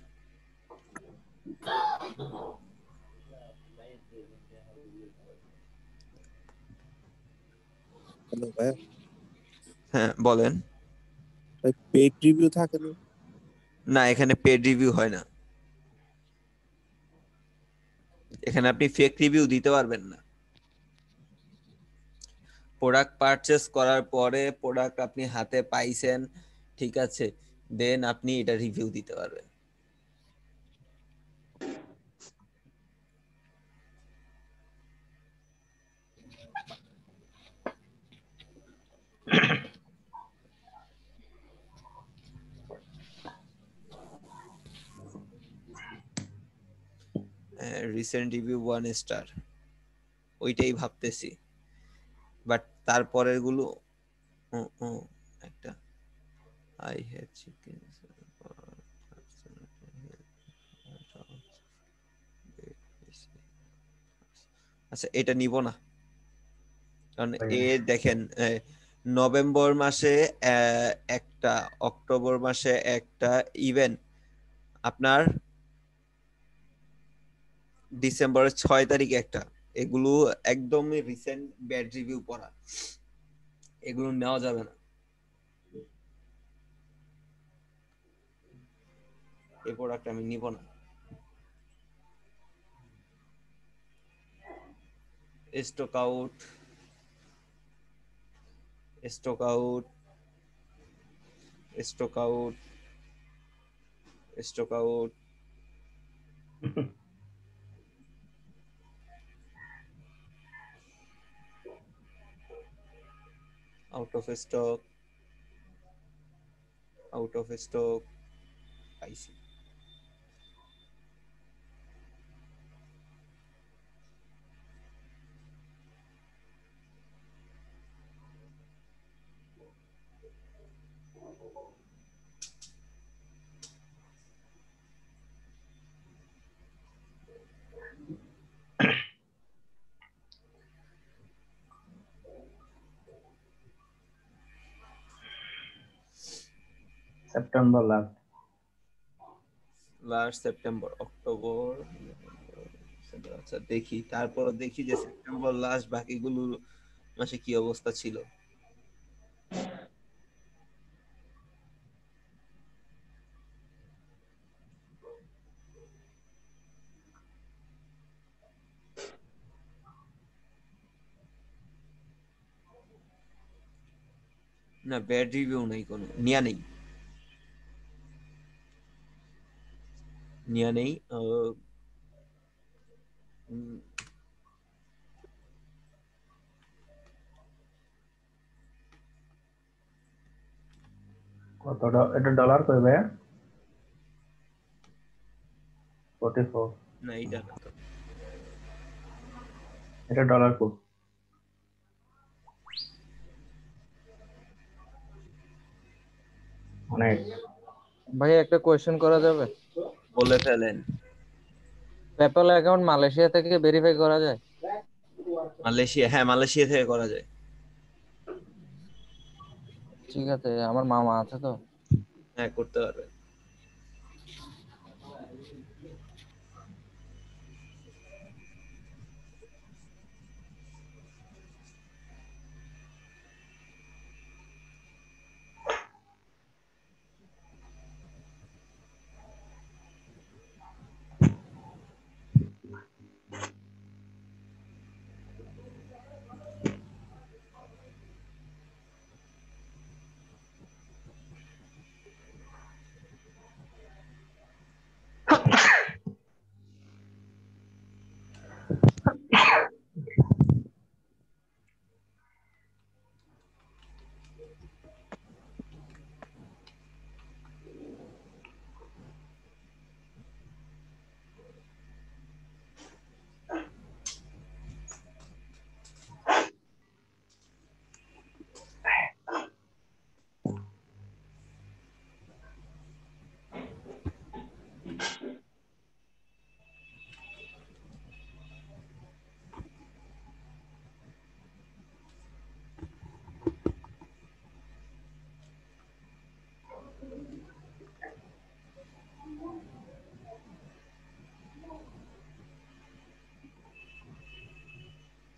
হ্যালো ভাইয়া, হ্যাঁ বলেন। ভাই পেড রিভিউ থাকে না? না, এখানে পেড রিভিউ হয় না, এখানে আপনি ফেক রিভিউ দিতে পারবেন না। প্রোডাক্ট পারচেস করার পরে প্রোডাক্ট আপনি হাতে পাইছেন, ঠিক আছে, দেন আপনি এটা রিভিউ দিতে পারবেন। রিসেন্ট রিভিউ 1 স্টার, ওইটাই ভাবতেছি, বাট তারপরের গুলো একটা আই হ্যাভ চিকেন, আচ্ছা এটা নিব না, কারণ দেখেন নভেম্বর মাসে একটা, অক্টোবর মাসে একটা, ইভেন আপনার ডিসেম্বরের 6 তারিখে একটা, এগুলো একদমই রিসেন্ট ব্যাড রিভিউ পড়া, এগুলো নেওয়া যাবে না, এই প্রোডাক্ট আমি নিব না। Stock out, stock out, stock out, stock out, out of stock, out of stock, পাইছি। September last. Last September, October, আচ্ছা দেখি, তারপর দেখি যে সেপ্টেম্বর লাস্ট বাকিগুলো মাসে কি অবস্থা ছিল। না ব্যাড রিভিউ নেই, কোনো নিয়া নেই, নিয়া নেই। উম, এটা ডলার কই ভাইয়া? 44। না এটা না তো। এটা ডলার কো? অনেক। ভাই একটা কোয়েশ্চেন করা যাবে? বলে ফেলেন। পেপ্যাল অ্যাকাউন্ট মালয়েশিয়া থেকে ভেরিফাই করা যায়? মালয়েশিয়া, হ্যাঁ মালয়েশিয়া থেকে করা যায়। ঠিক আছে, আমার মামা আছে তো। হ্যাঁ করতে পারবেন।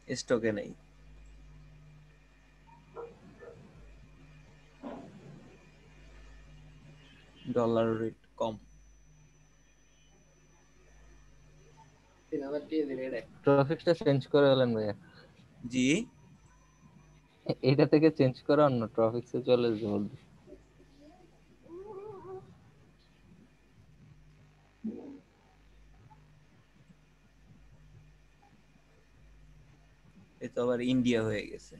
স্টকে নেই। ডলার রেট কম। ট্রাফিকটা চেঞ্জ করে ফেলেন ভাইয়া। জি এটা থেকে চেঞ্জ করে অন্য ট্রাফিক্সে চলে যেতে বলবি। এ তো আবার ইন্ডিয়া হয়ে গেছে।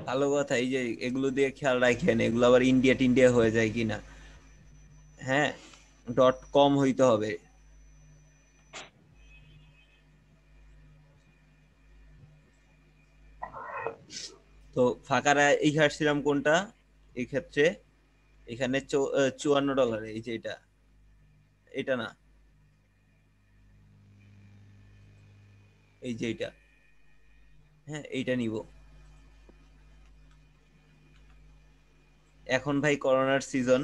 ভালো কথা, এই যে এগুলো দিয়ে খেয়াল রাখেন, এগুলো আবার ইন্ডিয়া টিন্ডিয়া হয়ে যায় কিনা। হ্যাঁ, .com হইতে হবে। তো ফাঁকারা এই হারছিলাম কোনটা এই ক্ষেত্রে? এখানে $54, এই যে এটা, এটা না, এই যে এটা, হ্যাঁ এইটা নিব। এখন ভাই করোনার সিজন,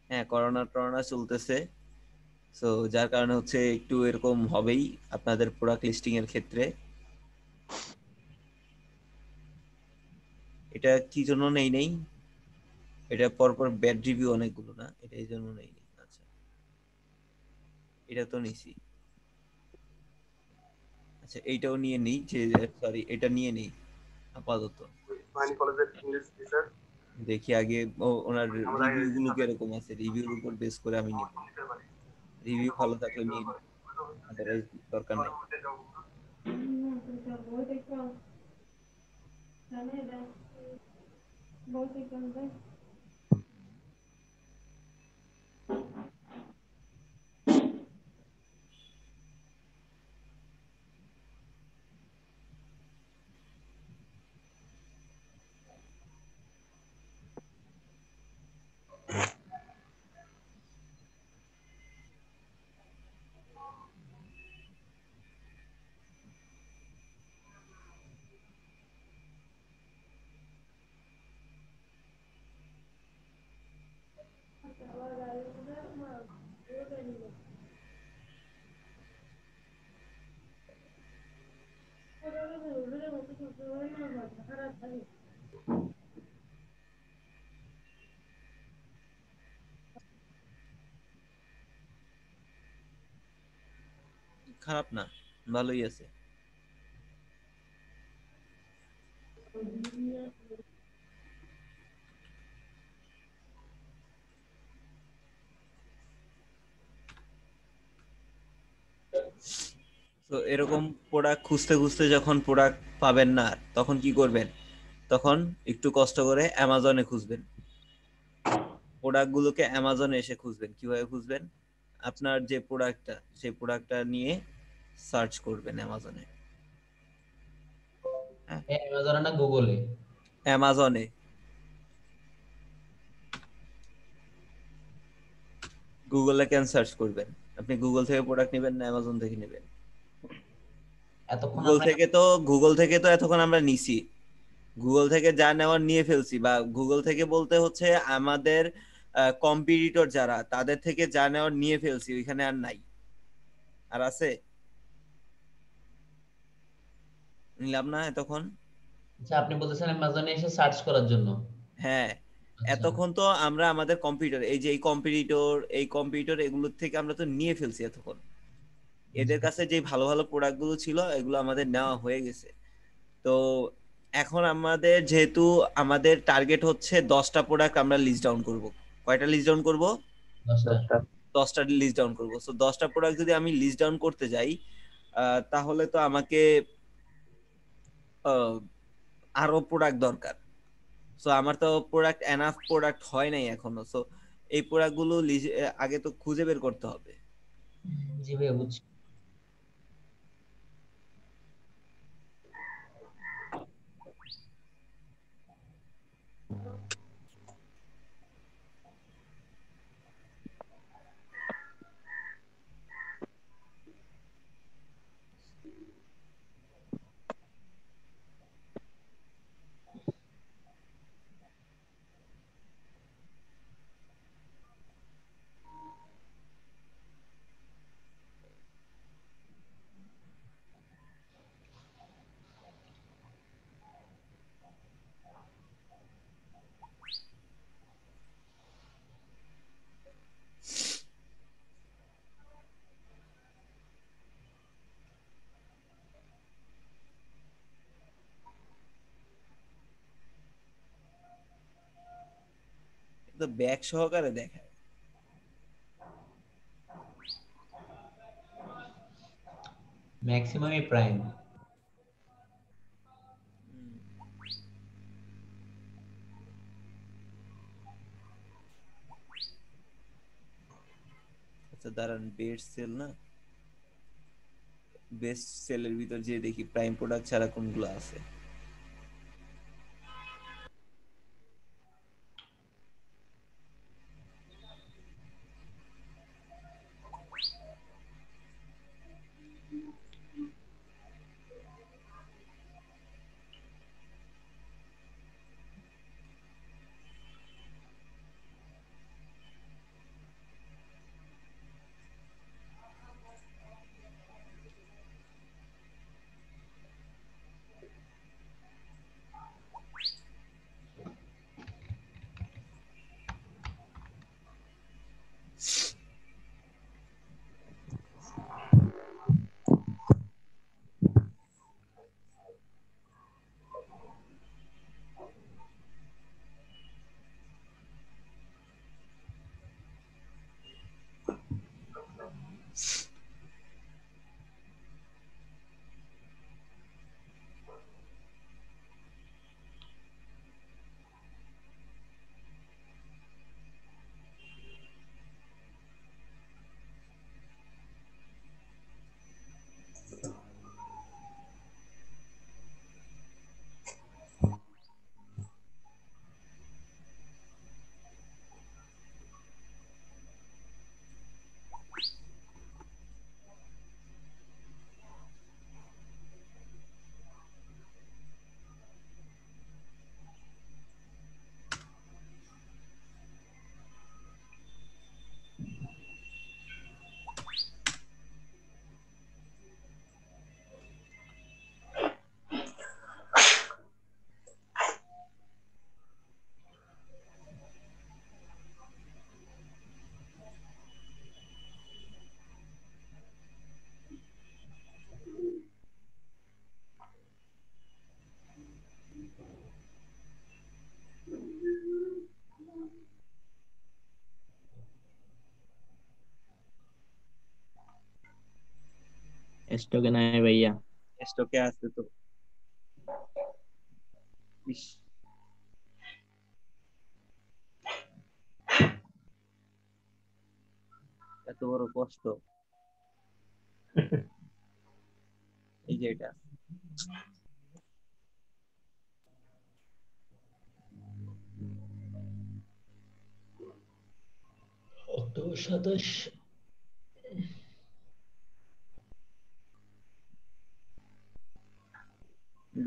হ্যাঁ করোনা চলতেছে, সো যার কারণে হচ্ছে একটু এরকম হবেই আপনাদের প্রোডাক্ট লিস্টিং এর ক্ষেত্রে। এটা কি জন্য নেই, এটা পরপর ব্যাড রিভিউ অনেকগুলো না, এটা এই জন্য নেই। আচ্ছা এটা তো নিছি। আচ্ছা এইটাও নিয়ে নেই, যে সরি এটা নিয়ে নেই আপাতত। দেখি আগে ওনার রিভিউ গুলো কিরকম আছে, রিভিউর উপর বেস করে আমি নিব। রিভিউ ভালো থাকলে নিয়ে নিব, আদারওয়াইজ দরকার নেই। খারাপ না, ভালোই আছে। তো এরকম প্রোডাক্ট খুঁজতে খুঁজতে যখন প্রোডাক্ট পাবেন না, তখন কি করবেন? তখন একটু কষ্ট করে অ্যামাজনে খুঁজবেন, প্রোডাক্ট গুলোকে অ্যামাজনে এসে খুঁজবেন। কিভাবে খুঁজবেন? আপনার যে প্রোডাক্টটা, সেই প্রোডাক্টটা নিয়ে সার্চ করবেন অ্যামাজনে। হ্যাঁ, অ্যামাজনে না গুগলে? অ্যামাজনে। গুগলে কেন সার্চ করবেন? আপনি গুগল থেকে প্রোডাক্ট নেবেন না অ্যামাজন থেকে নেবেন? এতক্ষণ গুগল আমরা থেকে তো গুগল থেকে তো এতক্ষণ আমরা নিছি, গুগল থেকে যা নেওয়ার নিয়ে ফেলছি, বা গুগল থেকে বলতে হচ্ছে আমাদের কম্পিটিটর যারা, তাদের থেকে যা নেওয়ার নিয়ে ফেলছি, ওইখানে আর নাই। আর আছে? নিলাম না এতক্ষণ? আচ্ছা, আপনি বলতেছেন অ্যামাজনে এসে সার্চ করার জন্য? হ্যাঁ, আচ্ছা এতক্ষণ তো আমরা আমাদের কম্পিউটার, এই যে এই কম্পিউটার এগুলোর থেকে আমরা তো নিয়ে ফেলছি এতক্ষণ। এদের কাছে যে ভালো ভালো প্রোডাক্ট গুলো ছিল এগুলো আমাদের নেওয়া হয়ে গেছে। তো এখন আমাদের যেহেতু আমাদের টার্গেট হচ্ছে 10টা প্রোডাক্ট আমরা লিস্ট ডাউন করব। কয়টা লিস্ট ডাউন করব? 10টা। 10টা লিস্ট ডাউন করব। সো 10টা প্রোডাক্ট যদি আমি লিস্ট ডাউন করতে যাই, তাহলে তো আমাকে আহ, আরো প্রোডাক্ট দরকার। সো আমার তো প্রোডাক্ট এনাফ প্রোডাক্ট হয় নাই এখনো। সো এই প্রোডাক্ট গুলো আগে তো খুঁজে বের করতে হবে। জি ভাইয়া, বুঝছি। তো ব্যাগ সহকারে দেখায়। ম্যাক্সিমামই প্রাইম। আচ্ছা দাঁড়ান, বেস্ট সেল না, বেস্ট সেলের ভিতর যে দেখি প্রাইম প্রোডাক্ট ছাড়া কোনগুলো আছে। স্টকে নাই ভাইয়া। স্টকে আছে তো। ইস, এত বড় কষ্ট। এই যে এটা কত 27।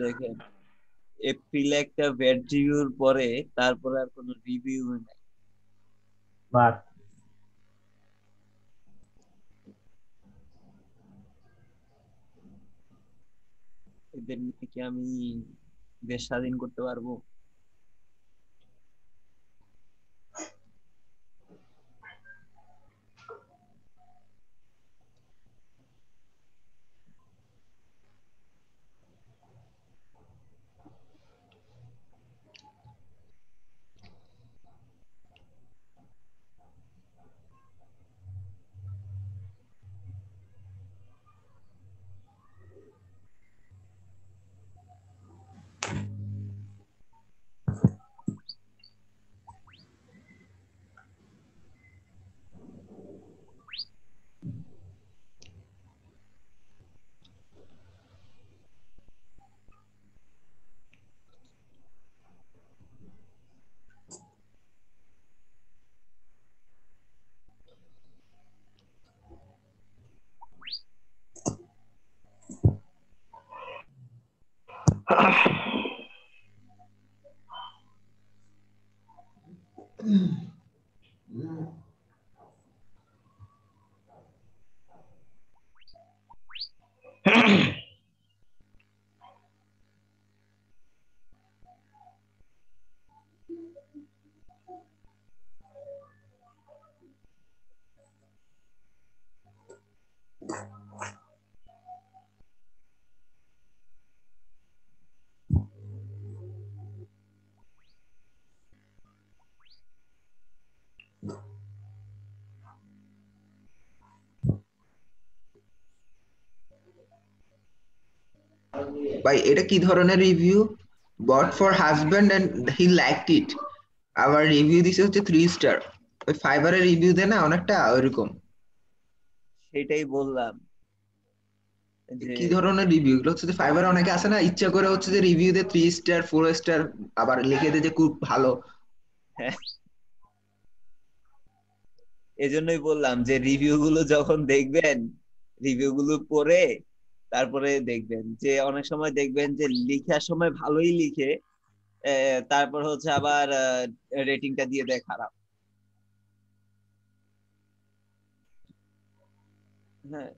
দেখেন, এপ্রিলে একটা ব্যাড রিভিউর পরে তারপরে আর কোনো রিভিউ নাই। বাস এদের নিয়ে কি আমি দেশ স্বাধীন করতে পারবো? ভাই এটা কি ধরনের review? Bought for husband and he liked it, আবার রিভিউ দিছে হচ্ছে 3 স্টার। ওই ফাইবারের রিভিউ দেয় না অনেকটা ওইরকম। সেটাই বললাম যে কি ধরনের রিভিউ এগুলো? হচ্ছে যে ফাইবারে অনেকে আছে না ইচ্ছা করে হচ্ছে যে রিভিউ দে 3 স্টার 4 স্টার, আবার লিখে দেয় যে খুব ভালো। হ্যাঁ, এজন্যই বললাম যে রিভিউ গুলো যখন দেখবেন, রিভিউ গুলো পড়ে তারপরে দেখবেন যে অনেক সময় দেখবেন যে লিখার সময় ভালোই লিখে, তারপর হচ্ছে আবার রেটিংটা দিয়ে দেয় খারাপ। হ্যাঁ,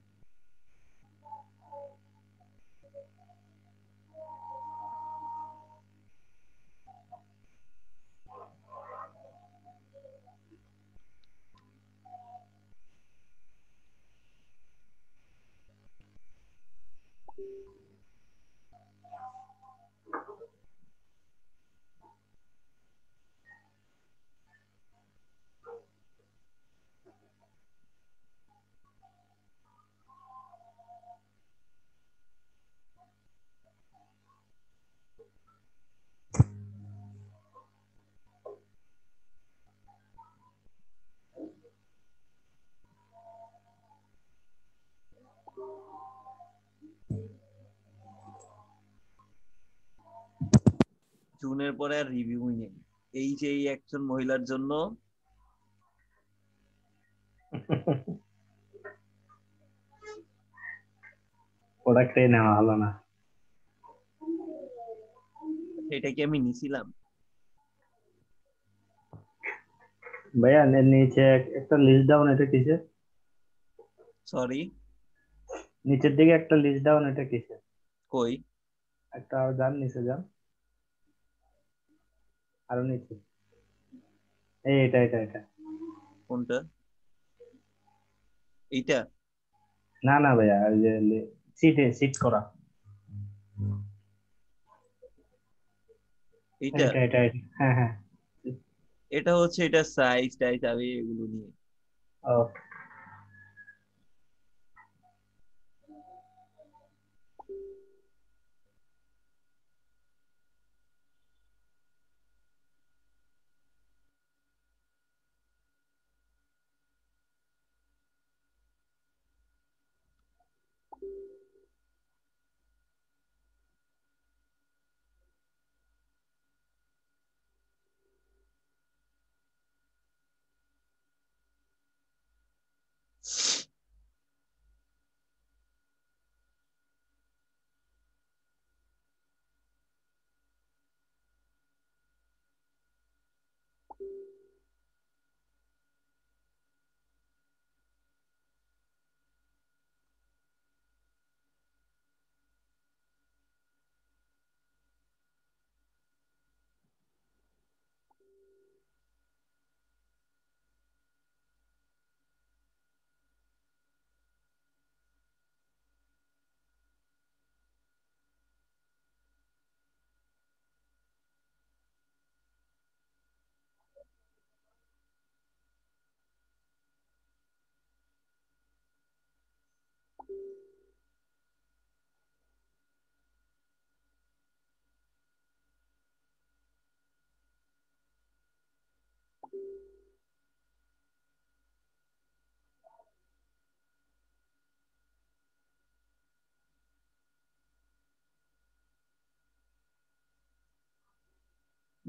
জুনের পরে আর রিভিউই নেই। এই যে এই একজন মহিলার জন্য প্রোডাক্টটাই নেওয়া হলো না। এটা কি আমি নিছিলাম? ভাইয়া নিচে একটা লিস্ট ডাউন, এটা কিসের? সরি, নিচের দিকে একটা লিস্ট ডাউন, এটা কিসের? কই? একটা আরো যান, নিচে যান, আরো নিচে। এই এটা এটা এটা কোনটা? এইটা? না না ভাইয়া, ওই যে সিটে সিট করা, এইটা? এটা এটা এটা। হ্যাঁ হ্যাঁ। এটা হচ্ছে এটা সাইজ টাইজ আমি এগুলো নিয়ে। ও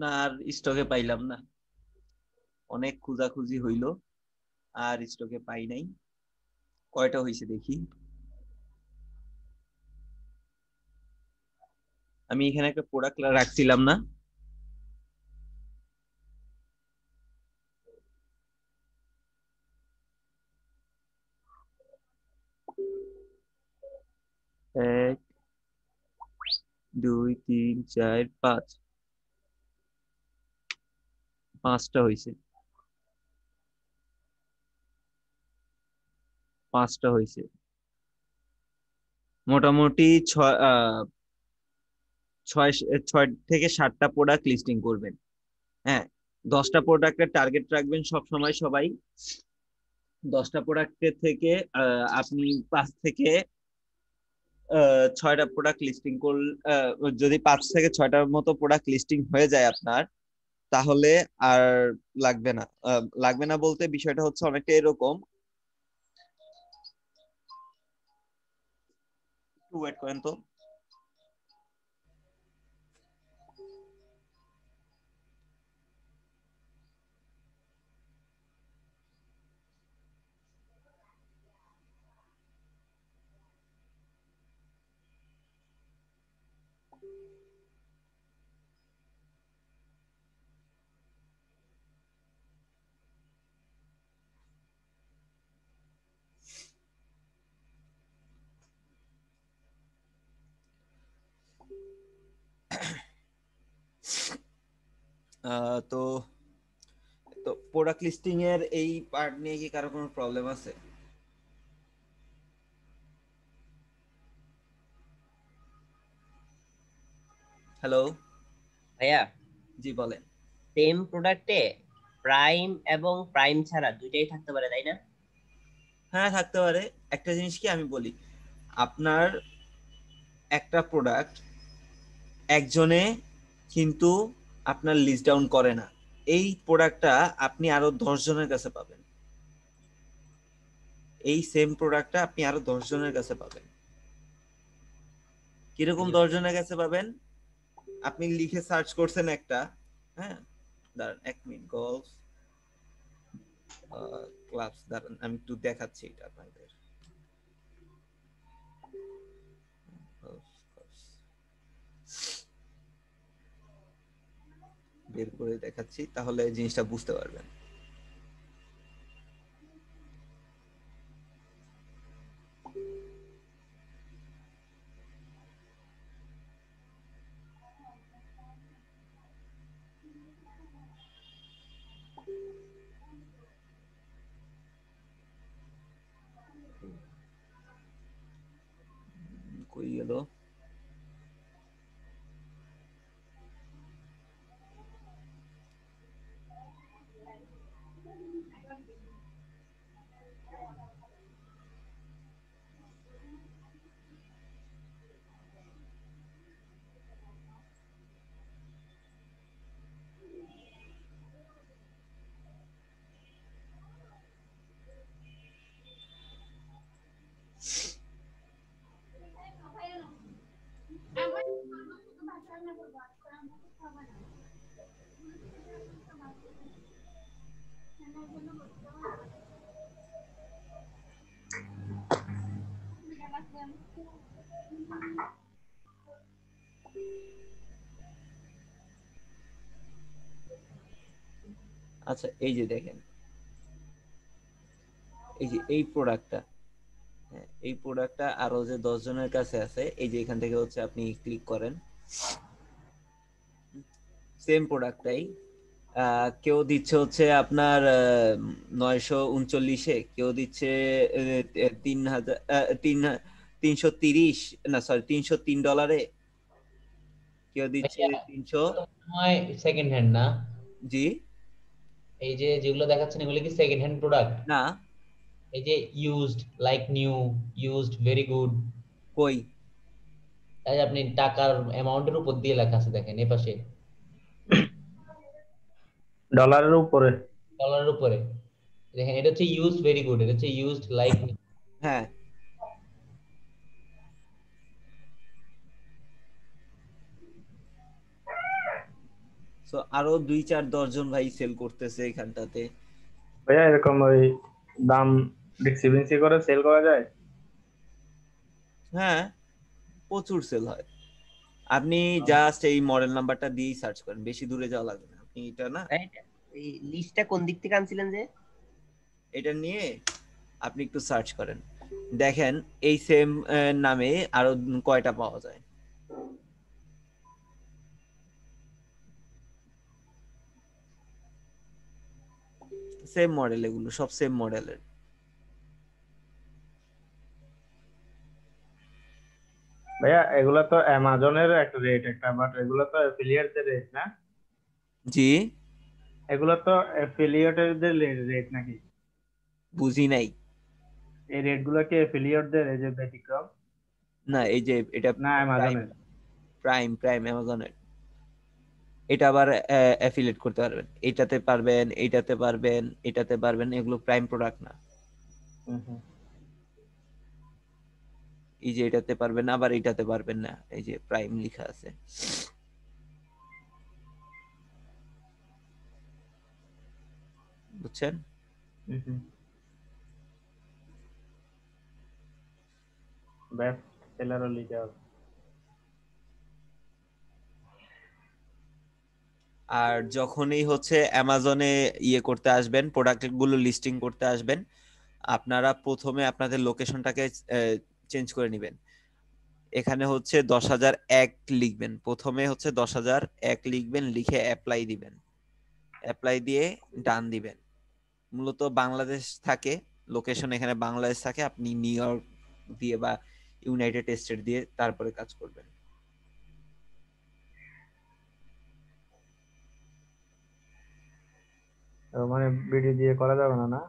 না আর স্টকে পাইলাম না, অনেক খোঁজাখুঁজি হইলো আর স্টকে পাই নাই। কয়টা হয়েছে দেখি। আমি এখানে একটা প্রোডাক্ট রাখছিলাম না, এক দুই তিন চার পাঁচ, পাঁচটা হয়েছে, পাঁচটা হয়েছে। মোটামুটি ছয় ছয় থেকে সাতটা প্রোডাক্ট লিস্টিং করবেন। হ্যাঁ, 10টা প্রোডাক্টের টার্গেট রাখবেন সব সময় সবাই। 10টা প্রোডাক্টের থেকে আপনি 5 থেকে 6টা প্রোডাক্ট লিস্টিং করলে, যদি 5 থেকে 6টার মতো প্রোডাক্ট লিস্টিং হয়ে যায় আপনার, তাহলে আর লাগবে না। লাগবে না বলতে বিষয়টা হচ্ছে অনেকটা এরকম, একটু ওয়েট করেন তো। তো তো প্রোডাক্ট লিস্টিং এর এই পার্ট নিয়ে কি কারো কোনো প্রবলেম আছে? হ্যালো, ভাইয়া জি বলেন। সেম প্রোডাক্টে প্রাইম এবং প্রাইম ছাড়া দুইটাই থাকতে পারে তাই না? হ্যাঁ থাকতে পারে। একটা জিনিস কি আমি বলি, আপনার একটা প্রোডাক্ট একজনে কিন্তু আপনার লিস্ট ডাউন করে না, এই প্রোডাক্টটা আপনি আরো 10 জনের কাছে পাবেন। এই সেম প্রোডাক্টটা আপনি আরো 10 জনের কাছে পাবেন। কিরকম 10 জনের কাছে পাবেন? আপনি লিখে সার্চ করছেন একটা, হ্যাঁ দাঁড়ান 1 মিনিট, গলফ ক্লাবস, দাঁড়ান আমি একটু দেখাচ্ছি এটা আপনাদের। বের করে দেখাচ্ছি, তাহলে জিনিসটা বুঝতে পারবেন। কই গেল? আচ্ছা এই যে দেখেন, এই যে এই প্রোডাক্টটা, হ্যাঁ এই প্রোডাক্টটা আরো যে 10 জনের কাছে আছে, এই যে এখান থেকে হচ্ছে আপনি ক্লিক করেন, সেম প্রোডাক্টটাই কেউ দিচ্ছে হচ্ছে আপনার 939-এ, কেউ দিচ্ছে 3000, 330, না সরি $303, কেউ দিচ্ছে ভাইয়া 300। এগুলো তো মনে হয় সেকেন্ড হ্যান্ড না? জি এই যে যেগুলো দেখাচ্ছেন এগুলো কি সেকেন্ড হ্যান্ড প্রোডাক্ট? না, এই যে used, like new, used, very good, কই এই যে আপনি টাকার অ্যামাউন্টের উপর দিয়ে লেখা আছে দেখেন এই পাশে, ডলারের উপরে। ডলারের উপরে দেখেন, এটা হচ্ছে ইউজড ভেরি গুড, এটা হচ্ছে ইউজড লাইক নিউ। হ্যাঁ তো আরো 2-4-10 জন ভাই সেল করতেছে এখানটাতে। ভাইয়া এরকম ওই দাম ডিসক্রিপেন্সি করে সেল করা যায়? হ্যাঁ, প্রচুর সেল হয়। আপনি জাস্ট এই মডেল নাম্বারটা দিয়েই সার্চ করেন, বেশি দূরে যাওয়া লাগবে না। আপনি এটা না, এই লিস্টটা কোন দিক থেকে আনছিলেন যে? এটা নিয়ে আপনি একটু সার্চ করেন, দেখেন এই সেম নামে আরো কয়টা পাওয়া যায়। সেম মডেল, এগুলো সব সেম মডেলের। ভাইয়া এগুলা তো অ্যামাজনের একটা রেট একটা, বাট এগুলো তো অ্যাফিলিয়েটদের রেট না? জি, এগুলো তো অ্যাফিলিয়েটরদের রেট নাকি? বুঝি নাই। এই রেট গুলো কি অ্যাফিলিয়েটদের, এই যে ব্যতিক্রম? না, এই যে এটা না প্রাইম, অ্যামাজনের? প্রাইম অ্যামাজনের। এটা আবার অ্যাফিলিয়েট করতে পারবেন, এইটাতে পারবেন, এইটাতে পারবেন, এটাতে পারবেন, এগুলো প্রাইম প্রোডাক্ট না। এই যে এটাতে পারবেন, আবার এটাতে পারবেন না, এই যে প্রাইম লেখা আছে। বুঝছেন? বেস্ট সেলারও লিখে আছে। আর যখনই হচ্ছে অ্যামাজনে ইয়ে করতে আসবেন, প্রোডাক্ট গুলো লিস্টিং করতে আসবেন, আপনারা প্রথমে আপনাদের লোকেশনটাকে চেঞ্জ করে নেবেন। এখানে হচ্ছে 10,001 লিখবেন, প্রথমে হচ্ছে 10,001 লিখবেন, লিখে অ্যাপ্লাই দিবেন, অ্যাপ্লাই দিয়ে ডান দিবেন। মূলত বাংলাদেশ থাকে লোকেশন, এখানে বাংলাদেশ থাকে, আপনি নিউ ইয়র্ক দিয়ে বা ইউনাইটেড স্টেট দিয়ে তারপরে কাজ করবেন। মানে বিডি দিয়ে করা যাবে না, না?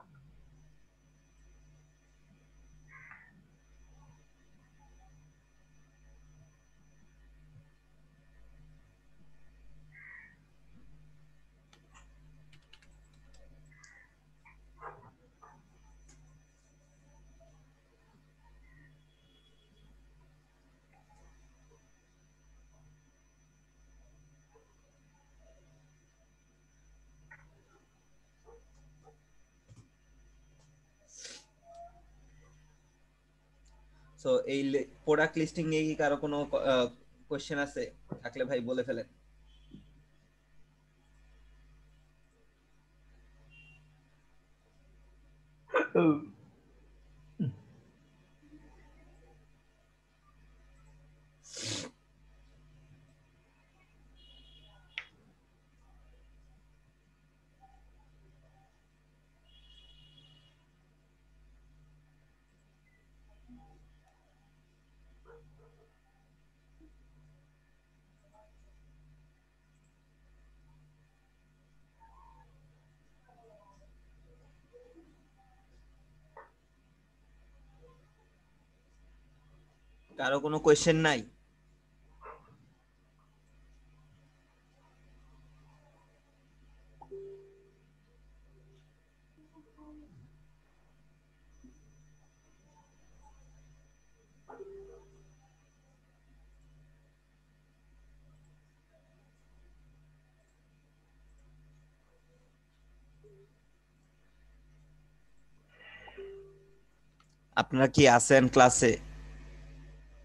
সো এই প্রোডাক্ট লিস্টিং নিয়ে কি কারো কোনো কোশ্চেন আছে? থাকলে ভাই বলে ফেলেন। কারো কোনো কোশ্চেন নাই? আপনারা কি আছেন ক্লাসে?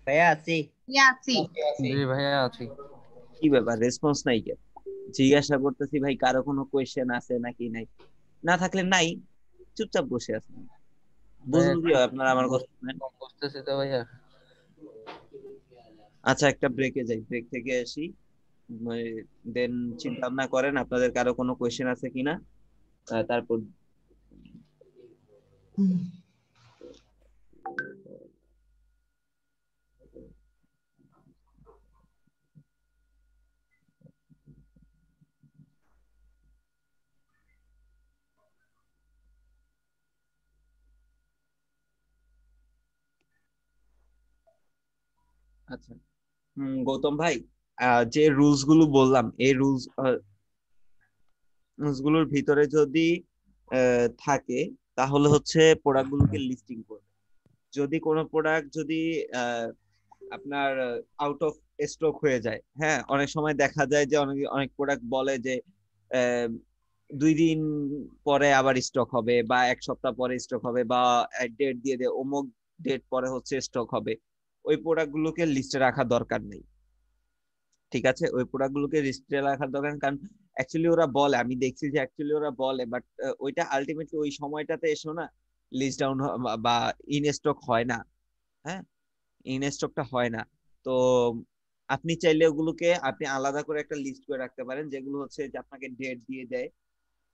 ভাইয়া আছি। জি ভাইয়া আছি। কি ব্যাপার, রেসপন্স নাই কেন? জিজ্ঞাসা করতেছি ভাই কারো কোনো কোয়েশ্চেন আছে নাকি নাই, না থাকলে নাই, চুপচাপ বসে আছেন। ভাইয়া বুঝবো কি হয় আপনারা আমার কথা শুনেন? বুঝতেছি তো ভাইয়া। আচ্ছা, একটা ব্রেকে যাই, ব্রেক থেকে আসি, দেন চিন্তা ভাবনা করেন আপনাদের কারো কোনো কোয়েশ্চেন আছে কিনা, তারপর আচ্ছা। গৌতম ভাই, যে রুলস গুলো বললাম, এই রুলস গুলোর ভিতরে যদি থাকে, তাহলে হচ্ছে প্রোডাক্ট গুলোকে লিস্টিং করবে। যদি কোনো প্রোডাক্ট যদি আপনার আউট অফ স্টক হয়ে যায়। হ্যাঁ, অনেক সময় দেখা যায় যে অনেক অনেক প্রোডাক্ট বলে যে 2 দিন পরে আবার স্টক হবে, বা 1 সপ্তাহ পরে স্টক হবে, বা ডেট দিয়ে দেয় অমুক ডেট পরে হচ্ছে স্টক হবে। ওই প্রোডাক্ট গুলোকে লিস্টে রাখা দরকার নেই। ঠিক আছে, ওই প্রোডাক্ট গুলোকে লিস্টে রাখার দরকার নেই, কারণ অ্যাকচুয়ালি ওরা বলে, আমি দেখছি যে অ্যাকচুয়ালি ওরা বলে, বাট ওইটা আলটিমেটলি ওই সময়টাতে এসো না লিস্ট ডাউন বা ইন স্টক হয় না। হ্যাঁ, ইন স্টকটা হয় না। তো আপনি চাইলে ওগুলোকে আপনি আলাদা করে একটা লিস্ট করে রাখতে পারেন, যেগুলো হচ্ছে যে আপনাকে ডেট দিয়ে দেয়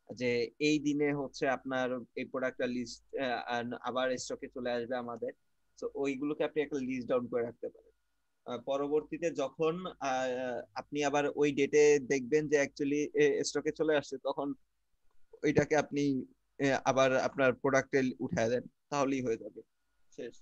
যে এই দিনে হচ্ছে আপনার এই প্রোডাক্টটা লিস্ট আবার স্টকে চলে আসবে আমাদের। তো ওইগুলোকে আপনি একটা লিস্ট ডাউন করে রাখতে পারেন। পরবর্তীতে যখন আপনি আবার ওই ডেটে দেখবেন যে অ্যাকচুয়ালি স্টকে চলে আসছে, তখন ওইটাকে আপনি আবার আপনার প্রোডাক্টে উঠায় দেন, তাহলেই হয়ে যাবে, শেষ।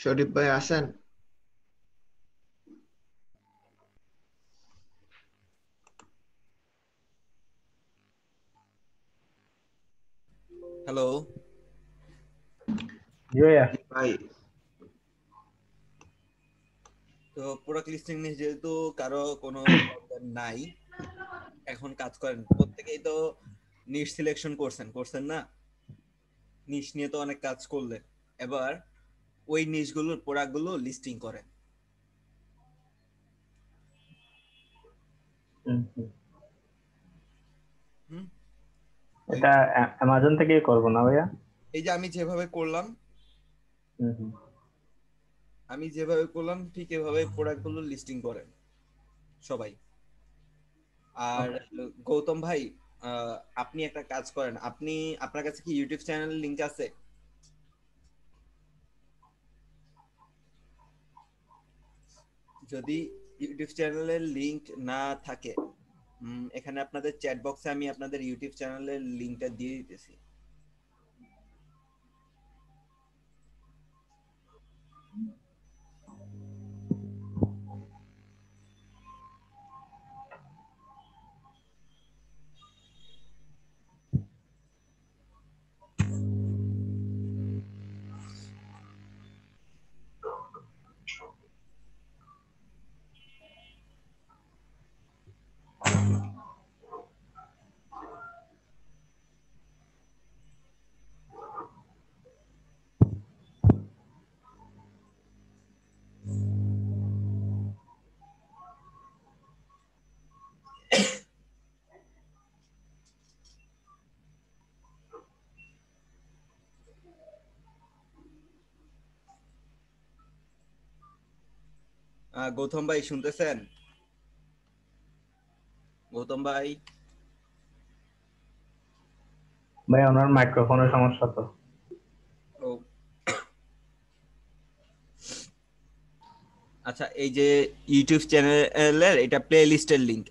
শরীফ ভাই আছেন? হ্যালো, জয়া ভাই তো প্রোডাক্ট লিস্টিং নিয়ে যেহেতু কারো কোনো প্রবলেম নাই, এখন কাজ করেন প্রত্যেকেই তো নিশ সিলেকশন করছেন না? নিশ নিয়ে তো অনেক কাজ করলেন, এবার ওই নিশগুলোর প্রোডাক্টগুলো লিস্টিং করেন। হুম, ওই এটা অ্যামাজন থেকে করবো না ভাইয়া? এই যে আমি যেভাবে করলাম, হুম। ঠিক এভাবে প্রোডাক্টগুলো লিস্টিং করেন সবাই। আর গৌতম ভাই, আপনি একটা কাজ করেন, আপনার কাছে কি ইউটিউব চ্যানেল লিংক আছে? যদি ইউটিউব চ্যানেলের লিংক না থাকে, এখানে আপনাদের চ্যাট বক্সে আমি আপনাদের ইউটিউব চ্যানেলের লিংকটা দিয়ে দিতেছি। গৌতম ভাই শুনতেছেন? গৌতম ভাই, ভাই ওনার মাইক্রোফোনের সমস্যা তো। ও আচ্ছা, এই যে ইউটিউব চ্যানেলের এটা প্লে লিস্টের লিংক,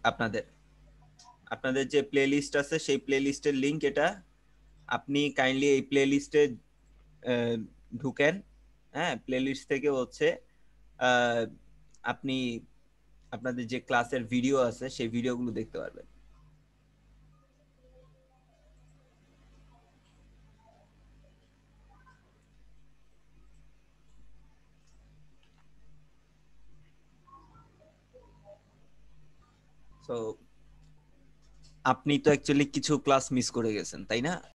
আপনাদের যে প্লে লিস্ট আছে সেই প্লে লিস্টের লিংক এটা। আপনি কাইন্ডলি এই প্লে লিস্টে ঢুকেন। হ্যাঁ, প্লে লিস্ট থেকে হচ্ছে আহ, আপনি আপনাদের যে ক্লাসের ভিডিও আছে সেই ভিডিওগুলো দেখতে পারবেন। তো আপনি তো অ্যাকচুয়ালি কিছু ক্লাস মিস করে গেছেন, তাই না?